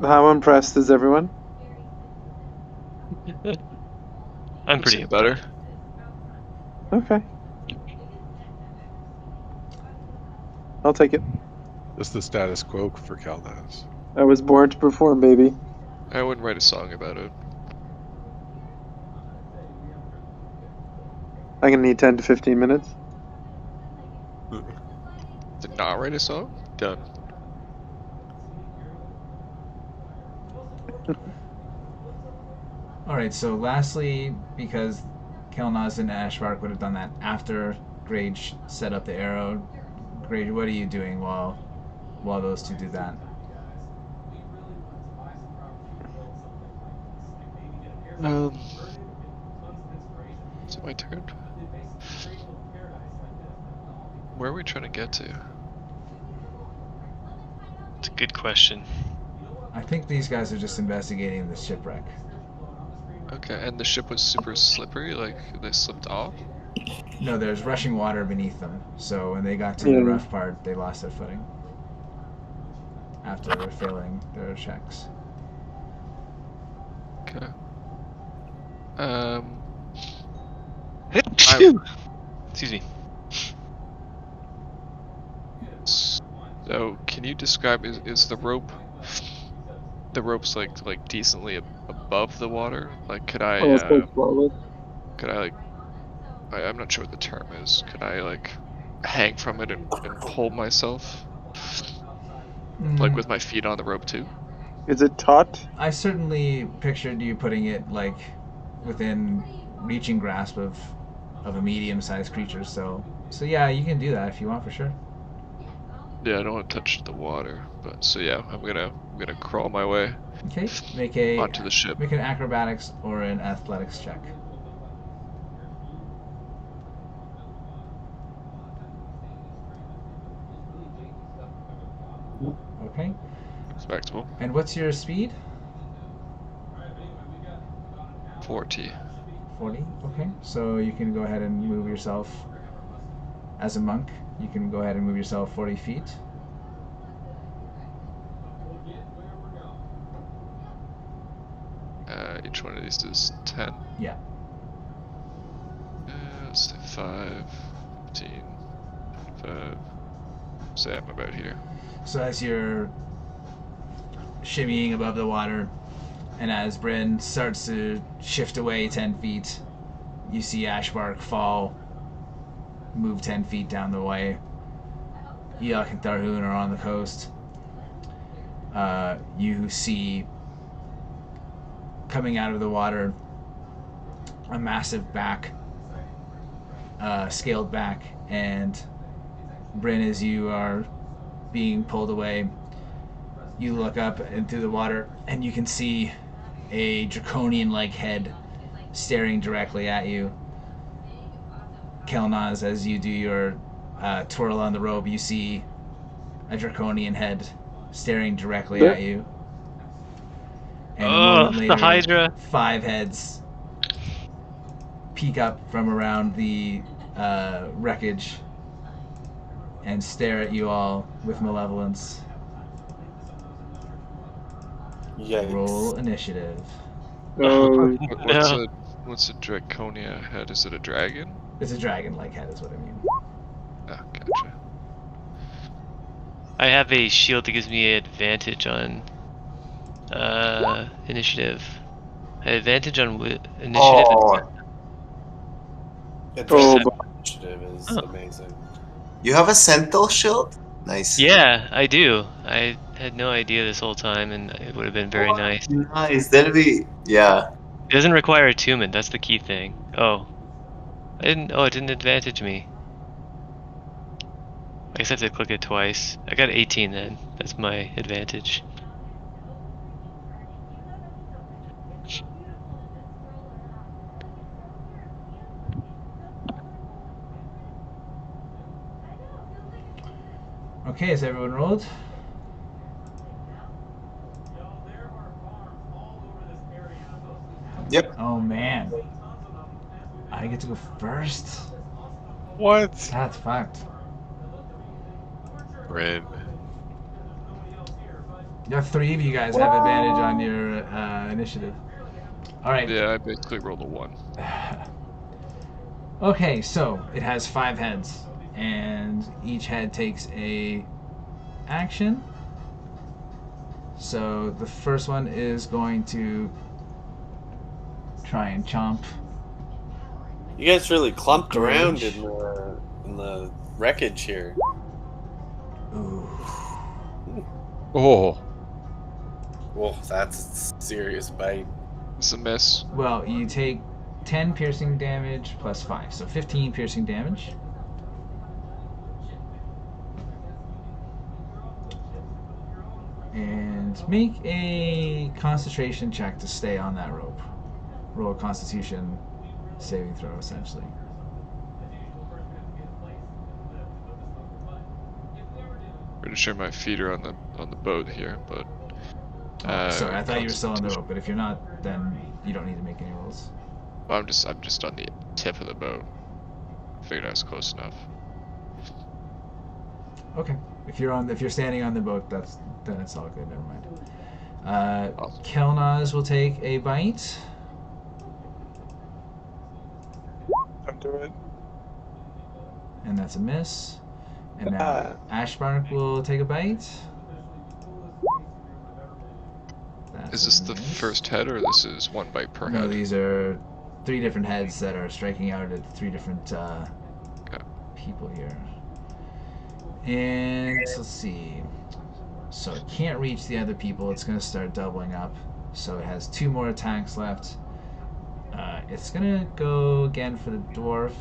How impressed is everyone? I'm pretty better. Okay. I'll take it. That's the status quo for Kelnozz. I was born to perform, baby. I wouldn't write a song about it. I'm gonna need 10 to 15 minutes. Did not write a song? Done. Alright, so lastly, because Kelnozz and Ashbark would have done that after Grage set up the arrow, Grage, what are you doing while those two do that? Is it my turn? Where are we trying to get to? It's a good question. I think these guys are just investigating the shipwreck. Okay, and the ship was super slippery, like they slipped off? No, there's rushing water beneath them, so when they got to the rough part, they lost their footing after failing their checks. Okay. Excuse me. So, can you describe, is the rope's like decently above the water? Like, could I like, I'm not sure what the term is. Could I like hang from it and pull myself? Like with my feet on the rope too? Is it taut? I certainly pictured you putting it like within reaching grasp of a medium-sized creature. So yeah, you can do that if you want, for sure. Yeah, I don't want to touch the water, but so yeah, I'm gonna crawl my way. Okay, onto the ship. Make an acrobatics or an athletics check. Okay. Respectable. And what's your speed? 40. 40. Okay. So you can go ahead and move yourself as a monk. You can go ahead and move yourself 40 feet. Each one of these is 10. Yeah. Let's say 5, 15, 25. Say I'm about here. So as you're shimmying above the water, and as Bryn starts to shift away 10 feet, you see Ashbark fall, move 10 feet down the way. Eikooc and Tharhun are on the coast. You see, coming out of the water, a massive back, scaled back, and Bryn, as you are being pulled away, you look up into the water and you can see a draconian-like head staring directly at you. Kelnozz, as you do your twirl on the rope, you see a draconian head staring directly at you. And a moment later, the Hydra. 5 heads peek up from around the wreckage and stare at you all with malevolence. Yikes. Roll initiative. Oh, What's a draconia head? Is it a dragon? It's a dragon-like head, is what I mean. Oh, gotcha. I have a shield that gives me advantage on initiative. I have advantage on initiative. Oh, Initiative is amazing. you have a Sentinel shield? Nice. Yeah, I do. I had no idea this whole time, and it would have been very nice. Nice. That'd be, yeah. It doesn't require attunement. That's the key thing. Oh, it didn't advantage me. I guess I have to click it twice. I got 18 then. That's my advantage. Okay, has everyone rolled? Yep. Oh man. I get to go first? What? That's fucked. Bryn. Yeah, 3 of you guys have advantage on your initiative. Alright. Yeah, I basically rolled a 1. Okay, so it has 5 heads, and each head takes a action. So the first one is going to try and chomp. You guys really clumped around Grage. in the wreckage here. Ooh. Oh. Whoa, that's a serious bite. It's a miss. Well, you take 10 piercing damage plus 5, so 15 piercing damage. And make a concentration check to stay on that rope. Roll a Constitution saving throw, essentially. Pretty sure my feet are on the boat here, but. Sorry, I thought you were still on the rope, but if you're not, then you don't need to make any rolls. I'm just on the tip of the boat. Figured I was close enough. Okay. If you're standing on the boat, then it's all good. Never mind. Awesome. Kelnozz will take a bite. I'm doing it. And that's a miss. And now Ashbark will take a bite. That's Is this a the miss. first head, or this is 1 bite per No, head? these are 3 different heads that are striking out at 3 different people here. And let's see. So it can't reach the other people. It's going to start doubling up. So it has 2 more attacks left. It's going to go again for the dwarf.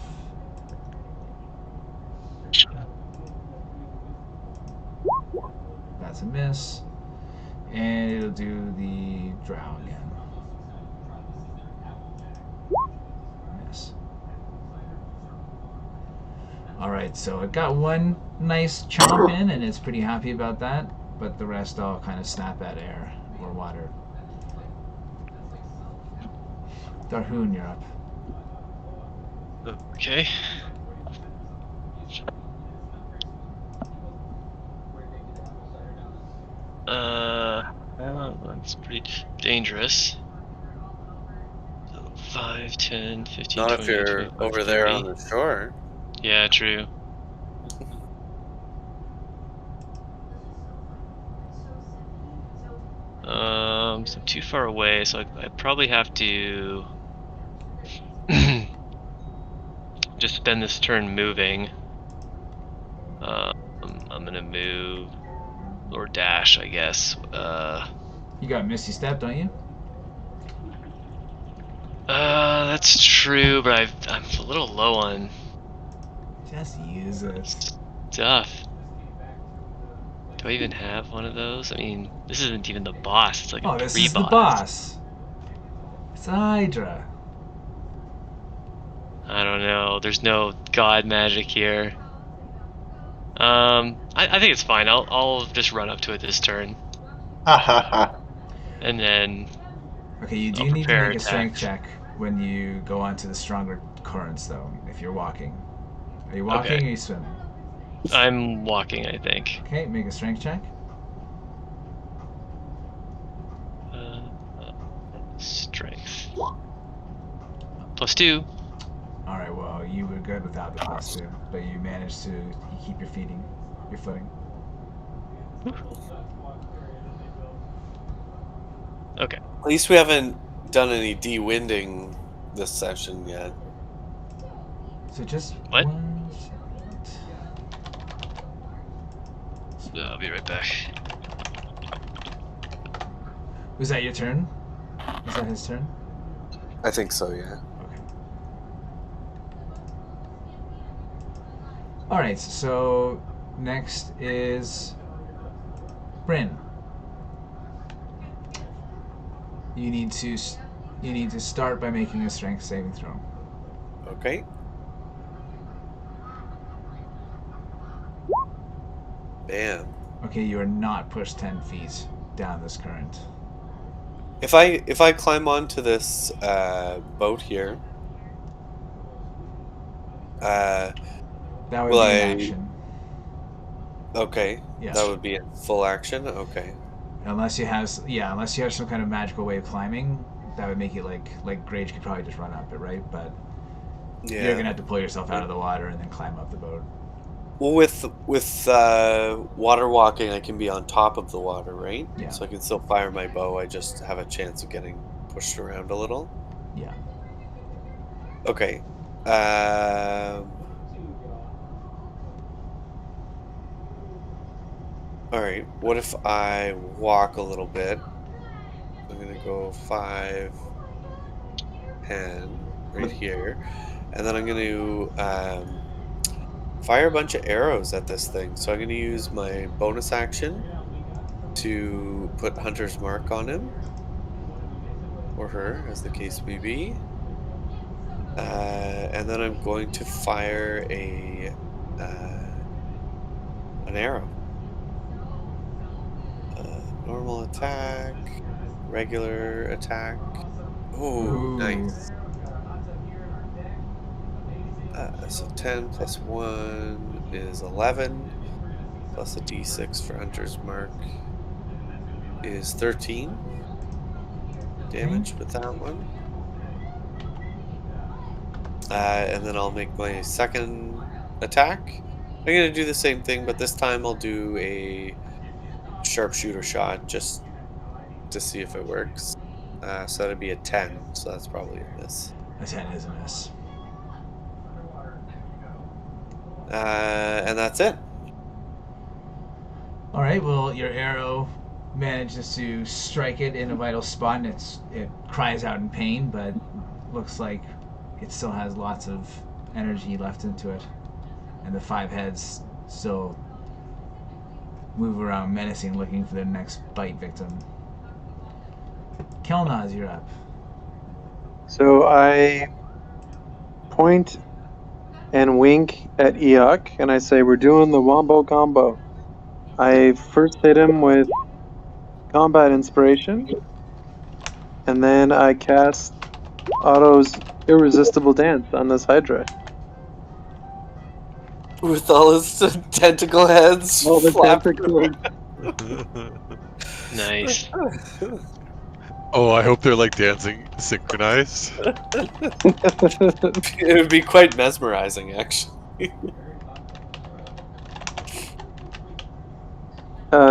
That's a miss. And it'll do the drow again. Miss. Alright, so it got 1 nice chomp in, and it's pretty happy about that. But the rest all kind of snap at air or water. Tharhun, you're up. Okay. Well, that's pretty dangerous. So 5, 10, 15, Not 20, if you're 25, over there 30. on the shore. Yeah, true. So I'm too far away, so I probably have to just spend this turn moving. I'm gonna move or dash, I guess. You got Misty Step, don't you? That's true, but I'm a little low on Just use it. stuff. Do I even have one of those? I mean, this isn't even the boss. It's like Oh, a this pre-boss. is the boss. It's a Hydra. I don't know. There's no god magic here. I think it's fine. I'll just run up to it this turn, Ha ha ha. and then Okay, you do I'll need to prepare make a strength attack. check when you go onto the stronger currents, though, if you're walking. Are you walking Okay. or are you swimming? I'm walking, I think. Okay, make a strength check. Strength. +2. Alright, well, you were good without the +2, but you managed to keep your footing. Okay. At least we haven't done any de-winding this session yet. So just What? 1 second. I'll be right back. Was that your turn? Was that his turn? I think so, yeah. Okay. Alright, so next is Bryn. You need to start by making a strength saving throw. Okay. Bam. Okay, you are not pushed 10 feet down this current. If I climb onto this boat here, That would will be an I? action. Okay, Yes. that would be a full action. Okay. Unless you have some kind of magical way of climbing, that would make it like Grage could probably just run up it, right? But Yeah. you're gonna have to pull yourself out of the water and then climb up the boat. Well, with water walking, I can be on top of the water, right? Yeah. So I can still fire my bow. I just have a chance of getting pushed around a little. Yeah. Okay. All right. What if I walk a little bit? I'm gonna go 5, 10 right here, and then I'm gonna fire a bunch of arrows at this thing. So I'm gonna use my bonus action to put Hunter's Mark on him, or her, as the case may be. And then I'm going to fire an arrow. Normal attack, regular attack. Ooh, nice. So 10 plus 1 is 11, plus a d6 for Hunter's Mark is 13 damage with that one. And then I'll make my second attack. I'm going to do the same thing, but this time I'll do a sharpshooter shot just to see if it works. So that'd be a 10, so that's probably a miss. A 10 is a miss. And that's it. All right. Well, your arrow manages to strike it in a vital spot, and it cries out in pain, but looks like it still has lots of energy left into it, and the 5 heads still move around menacing, looking for their next bite victim. Kelnozz, you're up. So I point and wink at Eikooc, and I say, "We're doing the wombo combo." I first hit him with combat inspiration, and then I cast Otto's irresistible dance on this Hydra. With all his tentacle heads All the flapping. tentacles. Nice. Oh, I hope they're like dancing synchronized. It would be quite mesmerizing, actually.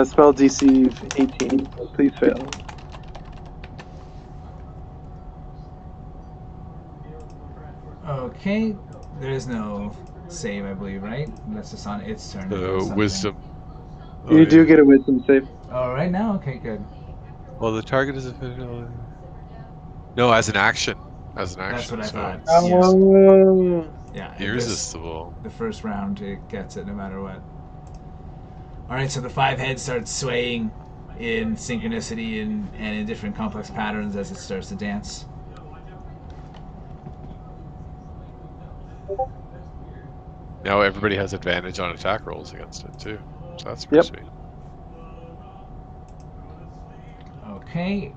Spell DC 18. Please fail. Okay. There is no save, I believe, right? That's just on its turn. to do something. Wisdom. You do get a wisdom save. Oh, right now? Okay, good. Well, the target is official. No, as an action. As an action. That's what I thought. Oh. Yeah. Irresistible. The first round, it gets it no matter what. Alright, so the 5 heads start swaying in synchronicity and in different complex patterns as it starts to dance. Now everybody has advantage on attack rolls against it too. So that's pretty sweet. Okay.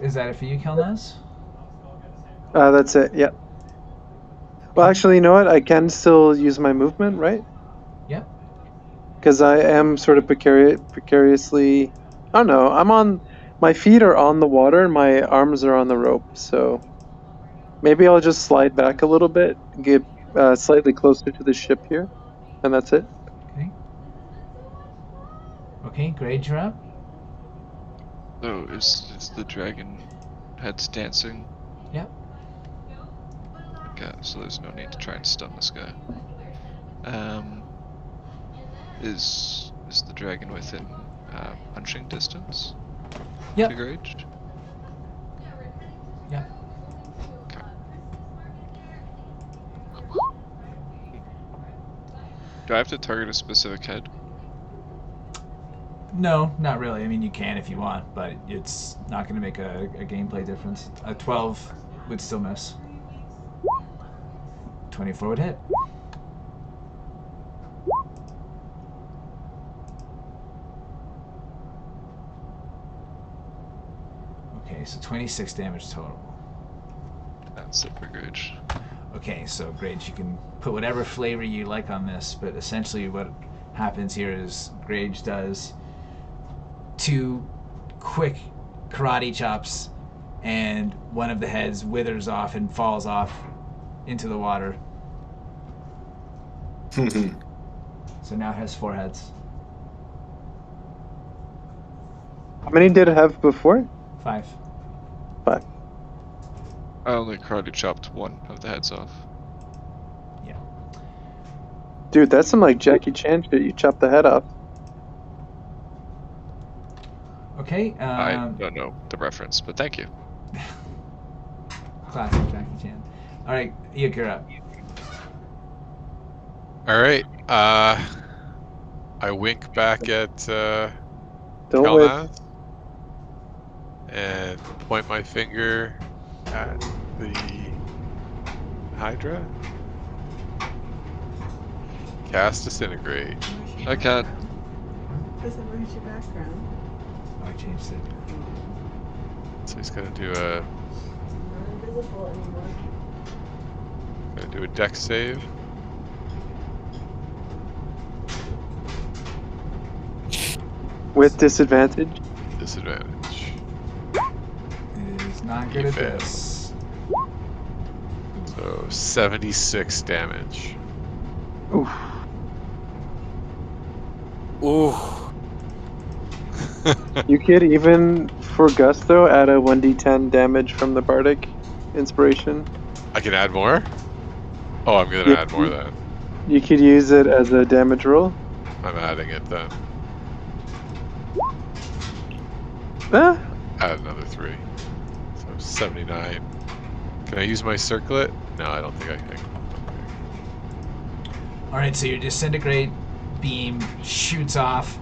Is that it for you, Kelnozz? That's it, yeah. Well, actually, you know what? I can still use my movement, right? Yep. Because I am sort of precariously... I don't know. I'm on... My feet are on the water and my arms are on the rope, so... Maybe I'll just slide back a little bit, get slightly closer to the ship here, and that's it. Okay. Okay, Grage, you're up. So is the dragon heads dancing? Yep. Okay, so there's no need to try and stun this guy. Is the dragon within punching distance? Yep. To Grage? Yep. Okay. Do I have to target a specific head? No, not really. I mean, you can if you want, but it's not going to make a gameplay difference. A 12 would still miss. 24 would hit. Okay, so 26 damage total. That's it for Grage. Okay, so Grage, you can put whatever flavor you like on this, but essentially what happens here is Grage does 2 quick karate chops, and one of the heads withers off and falls off into the water. So now it has 4 heads. How many did it have before? 5. 5. I only karate chopped one of the heads off. Yeah. Dude, that's some like Jackie Chan shit. You chop the head off. Okay. I don't know the reference, but thank you. Classic Jackie Chan. All right, Eikooc, you're up. All right. I wink back at Don't Kelnozz and point my finger at the Hydra. Cast Disintegrate. I can't. Doesn't match your background. Oh, I changed it. So he's gonna do a Not invisible anymore. dex save. with disadvantage. Disadvantage. It is not good at failed. this. So 76 damage. Oof. Ooh. You could even, for Gusto, add a 1d10 damage from the Bardic Inspiration. I can add more? Oh, I'm gonna Yeah. add more then. You could use it as a damage roll. I'm adding it then. Ah, Add another 3. So 79. Can I use my circlet? No, I don't think I can. Alright, so your disintegrate beam shoots off,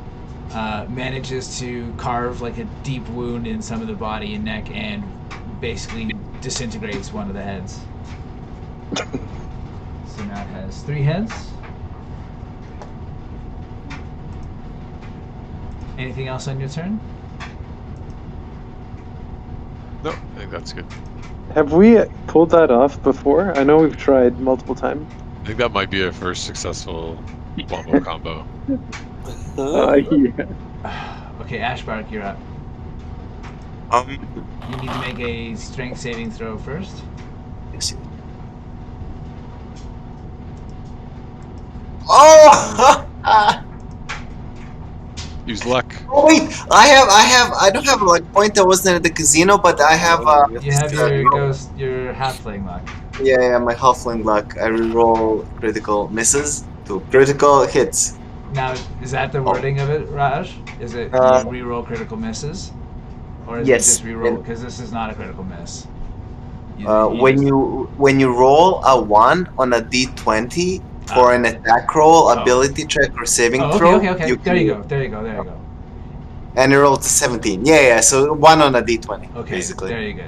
manages to carve like a deep wound in some of the body and neck, and basically disintegrates one of the heads. So now it has 3 heads. Anything else on your turn? No, I think that's good. have we pulled that off before? I know we've tried multiple times. I think that might be our first successful wombo combo. Yeah. Okay, Ashbark, you're up. You need to make a strength saving throw first. Yes. Oh! Use luck. Oh wait, I don't have a luck point. I wasn't at the casino, but I have. You have your halfling luck. Yeah, my halfling luck. I reroll critical misses to critical hits. Now, is that the wording of it, Raj? Is it Uh, you reroll critical misses? Or is yes, it just reroll? and- Because this is not a critical miss. When you roll a 1 on a d20 for an attack roll, ability check, or saving Oh, throw, okay. There you go. And it rolled to 17. Yeah. So 1 on a d20, Okay, basically. there you go.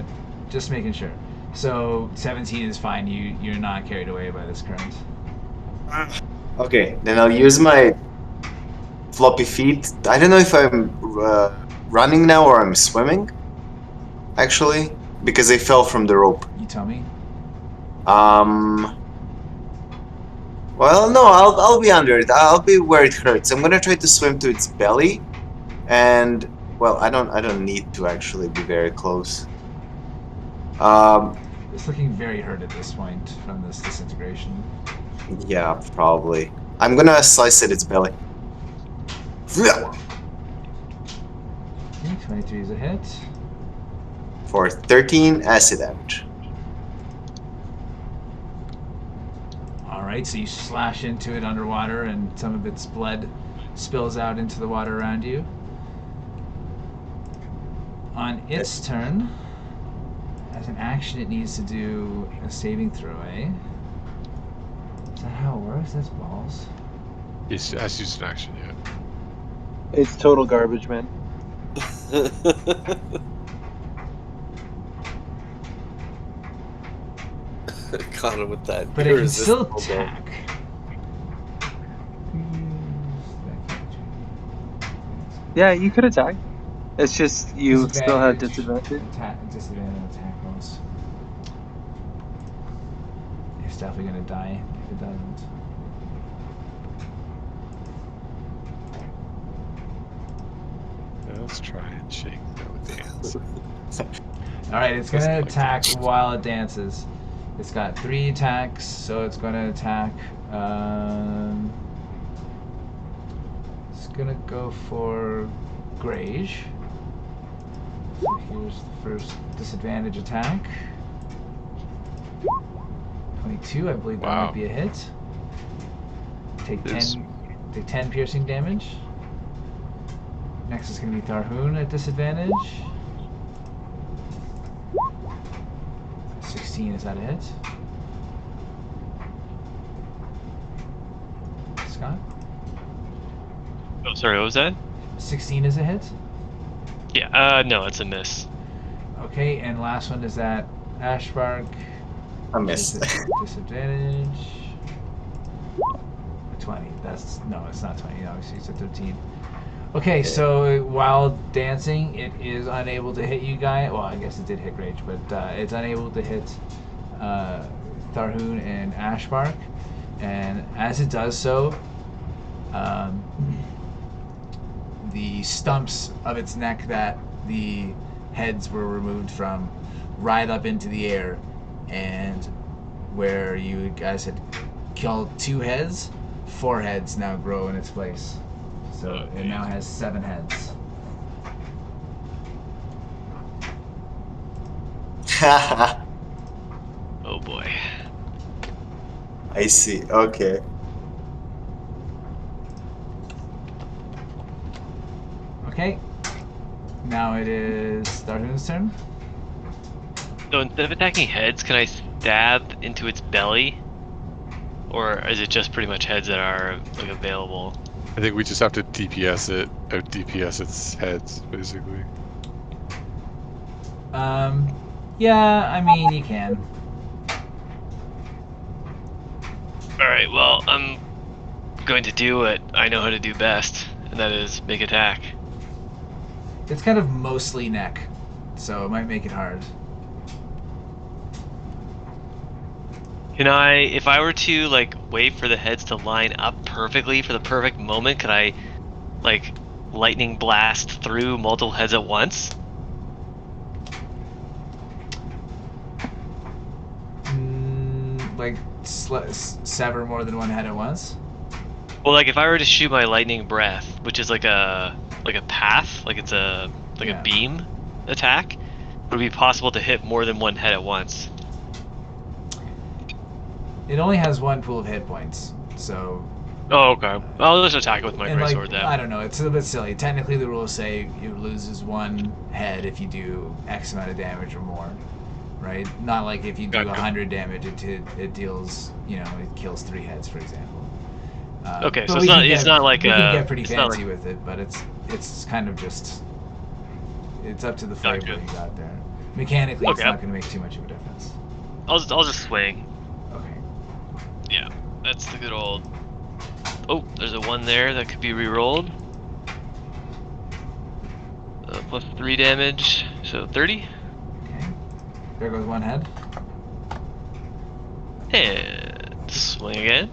Just making sure. So 17 is fine. You're not carried away by this current. Okay, then I'll use my floppy feet. I don't know if I'm running now or I'm swimming, actually, because I fell from the rope. You tell me. Well, no, I'll be under it. I'll be where it hurts. I'm gonna try to swim to its belly, and well, I don't need to actually be very close. It's looking very hurt at this point from this disintegration. Yeah, probably. I'm gonna slice at its belly. Okay, 23 is a hit. For 13 acid damage. Alright, so you slash into it underwater and some of its blood spills out into the water around you. On its turn, as an action, it needs to do a saving throw, eh? Is that how it works? That's balls. It has used an action yet. It's total garbage, man. Caught him with that. But it can still irresistible bow. attack. Yeah, you could attack. It's just you still have disadvantage. Disadvantage attack rolls. It's definitely gonna die if it doesn't. Let's try and shake that with hands. Alright, it's gonna attack while it dances. It's got 3 attacks, so it's gonna attack. It's gonna go for Grage. So here's the first disadvantage attack. 22, I believe that might be a hit. Take 10 piercing damage. Next is going to be Tharhun at disadvantage. 16, is that a hit? Scott? Oh, sorry, what was that? 16 is a hit? Yeah, no, it's a miss. Okay, and last one is that Ashbark. I missed. Disadvantage. 20. No, it's not 20. Obviously, it's a 13. Okay, so while dancing, it is unable to hit you guys. Well, I guess it did hit Grage, but it's unable to hit Tharhun and Ashbark. And as it does so, the stumps of its neck that the heads were removed from ride up into the air, and where you guys had killed 2 heads, 4 heads now grow in its place. So it now has 7 heads. Oh boy. I see. Okay. Okay. Now it is Tharhun's turn. So instead of attacking heads, can I stab into its belly? Or is it just pretty much heads that are like available? I think we just have to DPS it, or DPS its heads, basically. Yeah, I mean, you can. Alright, well, I'm going to do what I know how to do best, and that is make attack. It's kind of mostly neck, so it might make it hard. Can I, if I were to, like, wait for the heads to line up perfectly for the perfect moment, could I, like, lightning blast through multiple heads at once? Like, sever more than one head at once? Well, like, if I were to shoot my lightning breath, which is like a path, like it's a beam attack, would it be possible to hit more than one head at once? It only has 1 pool of hit points, so... Oh, okay. I'll just attack it with my and greatsword then. I don't know, it's a bit silly. Technically the rules say it loses 1 head if you do X amount of damage or more, right? Not like if you do 100 damage, it deals, it kills 3 heads, for example. Okay, so it's not like we can get pretty fancy with it, but it's kind of just... It's up to the flavor you got there. Mechanically, it's not going to make too much of a difference. I'll just swing. Okay. Yeah, that's the good old... Oh, there's a 1 there that could be re-rolled. Plus 3 damage, so 30. Okay. There goes 1 head. And swing again.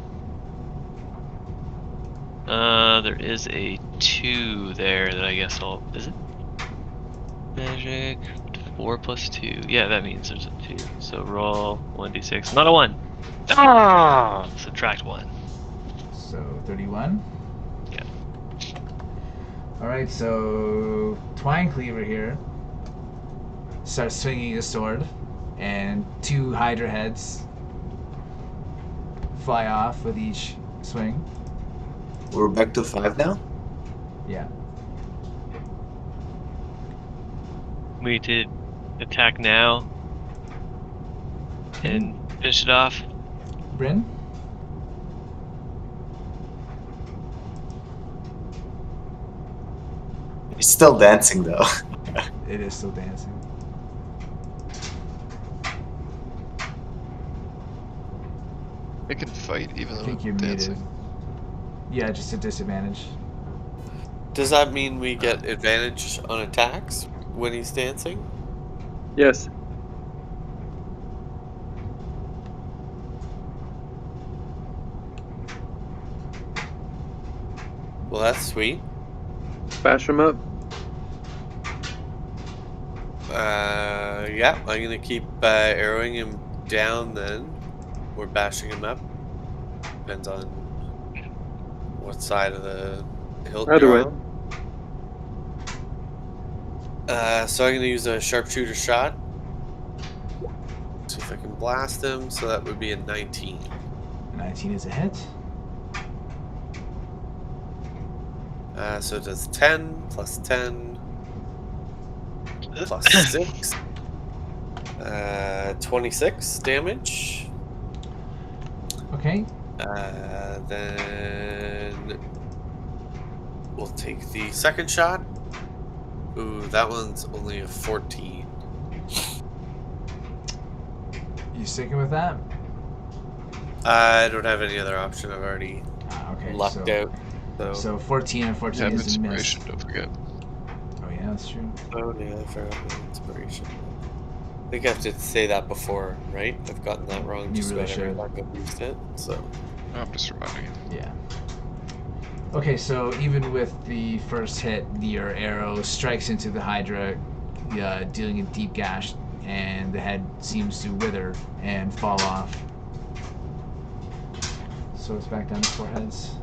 There is a 2 there that I guess I'll... Is it? Magic. 4 plus 2. Yeah, that means there's a 2. So roll 1d6. Not a 1. Ah! Subtract 1. So 31. Yeah. Alright, so Twine Cleaver here starts swinging his sword, and 2 Hydra heads fly off with each swing. We're back to 5 now? Yeah. We need to attack now and finish it off. Bryn? It's still dancing though. It is still dancing. It can fight even I though think you're it's dancing. muted. Yeah, just a disadvantage. Does that mean we get advantage on attacks when he's dancing? Yes. Well, that's sweet. Bash him up. Yeah, I'm gonna keep arrowing him down then. Or bashing him up. Depends on what side of the hilt Either you're way. on. So I'm gonna use a sharpshooter shot. See if I can blast him, so that would be a 19. 19 is a hit. So it does 10 plus 10 plus 6. 26 damage. Okay. Then we'll take the second shot. Ooh, that one's only a 14. You sticking with that? I don't have any other option. I've already Okay. lucked out. So 14 unfortunately Have is a miss. inspiration, don't forget. Oh yeah, that's true. Oh yeah, I forgot the inspiration. I think I have to say that before, right? I've gotten that wrong You just really about every should. time I've used it. So I'm just reminding you. Yeah. Okay, so even with the first hit, your arrow strikes into the Hydra, dealing a deep gash, and the head seems to wither and fall off. So it's back down to 4 heads.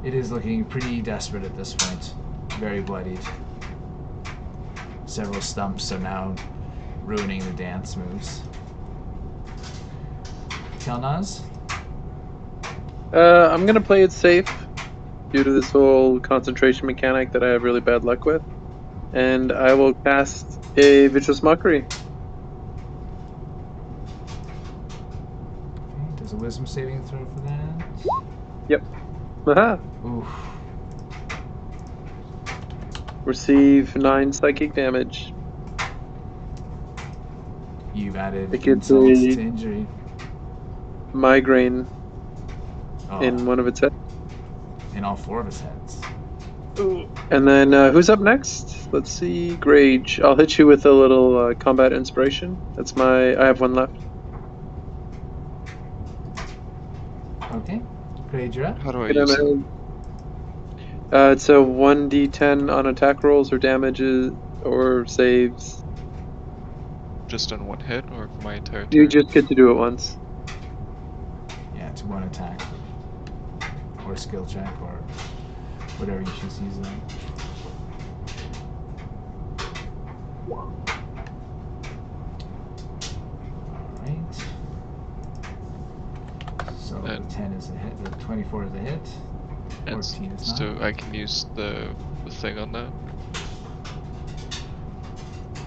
It is looking pretty desperate at this point. Very bloodied. Several stumps are now ruining the dance moves. Kelnozz? I'm gonna play it safe due to this whole concentration mechanic that I have really bad luck with, and I will cast a Vicious Mockery. Okay, does a wisdom saving throw for that? Yep. Aha. Oof. Receive 9 psychic damage. You've added It gets insult a- to injury. Migraine Oh, in one of its heads. in all 4 of his heads. And then who's up next? Let's see, Grage. I'll hit you with a little combat inspiration. That's I have 1 left. Okay. Grage, you're up. How do I Get use him it? in. It's a 1d10 on attack rolls or damages or saves. Just on one hit or for my entire turn? You just get to do it once. Yeah, it's 1 attack. Or skill check, or whatever you choose to use it on. Alright. So the And- 10 is a hit, the 24 is a hit. And 14 is not. so I can use the thing on that?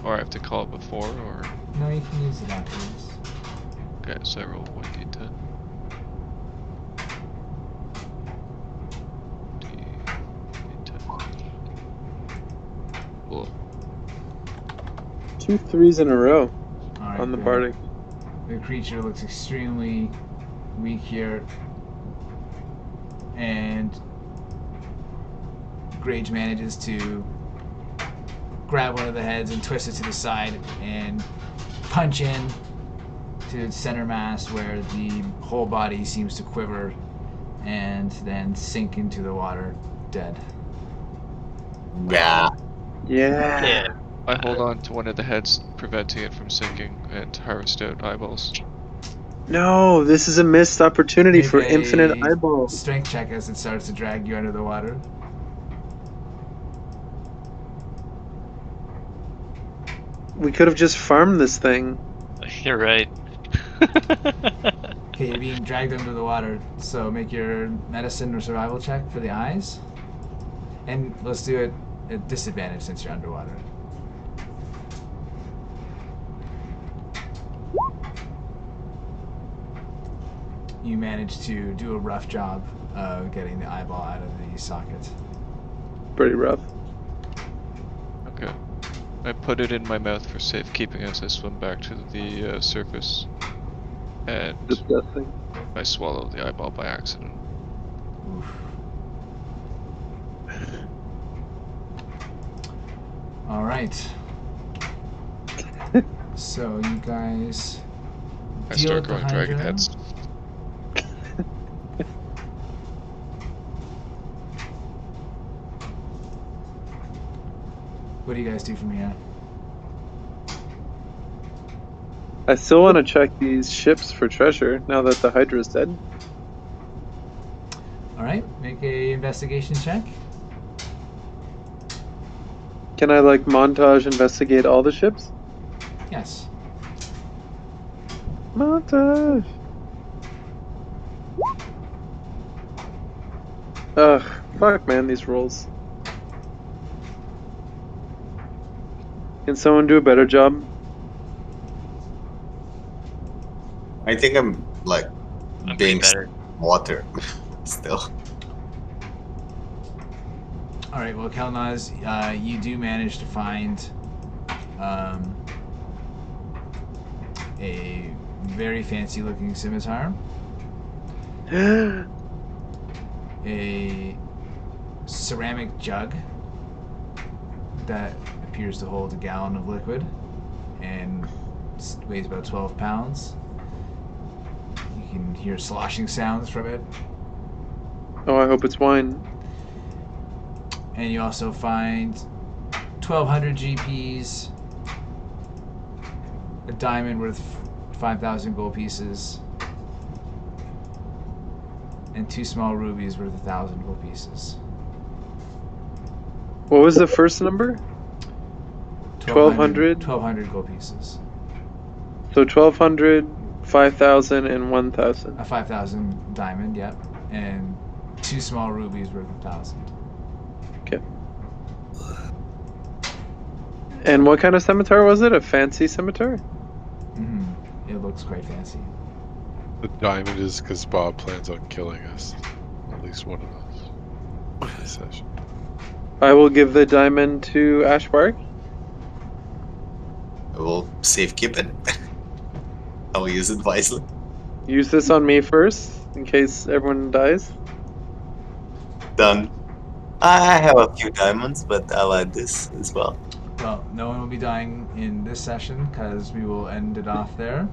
Or I have to call it before, or... No, you can use it afterwards. Okay, so I roll 1d10. D10. Cool. 2 3s in a row Alright, on the good. bardic. The creature looks extremely weak here. And Grage manages to grab one of the heads and twist it to the side and punch in to its center mass where the whole body seems to quiver and then sink into the water dead. Yeah. Yeah. I hold on to one of the heads, preventing it from sinking, and harvest out eyeballs. No, this is a missed opportunity Make for a infinite eyeballs. Strength check as it starts to drag you under the water. We could have just farmed this thing. You're right. Okay, you're being dragged under the water, so make your medicine or survival check for the eyes. And let's do it at disadvantage since you're underwater. You manage to do a rough job of getting the eyeball out of the socket. Pretty rough. Okay. I put it in my mouth for safekeeping as I swim back to the surface. And Disgusting. I swallow the eyeball by accident. Oof. All right. So you guys I deal start with the growing dragon Hydra. heads. What do you guys do from here? I still want to check these ships for treasure now that the Hydra's dead. All right, make a investigation check. Can I like montage investigate all the ships? Yes. Montage. Ugh, fuck man, these rolls. Can someone do a better job? I think I'm like I'm being pretty better. water still. All right. Well, Kelnozz, you do manage to find a very fancy-looking scimitar, a ceramic jug that appears to hold a gallon of liquid and weighs about 12 pounds. You can hear sloshing sounds from it. Oh, I hope it's wine. And you also find 1,200 GPs, a diamond worth 5,000 gold pieces, and 2 small rubies worth 1,000 gold pieces. What was the first number? 1,200? 1,200 gold pieces. So 1,200, 5,000, and 1,000. A 5,000 diamond, yep. And 2 small rubies worth 1,000. Okay. And what kind of scimitar was it? A fancy scimitar? Mm-hmm. It looks quite fancy. The diamond is because Bob plans on killing us. At least one of us. This session. I will give the diamond to Ashbark. I will safekeep it. I will use it wisely. Use this on me first, in case everyone dies. Done. I have a few diamonds, but I'll add this as well. Well, no one will be dying in this session because we will end it off there.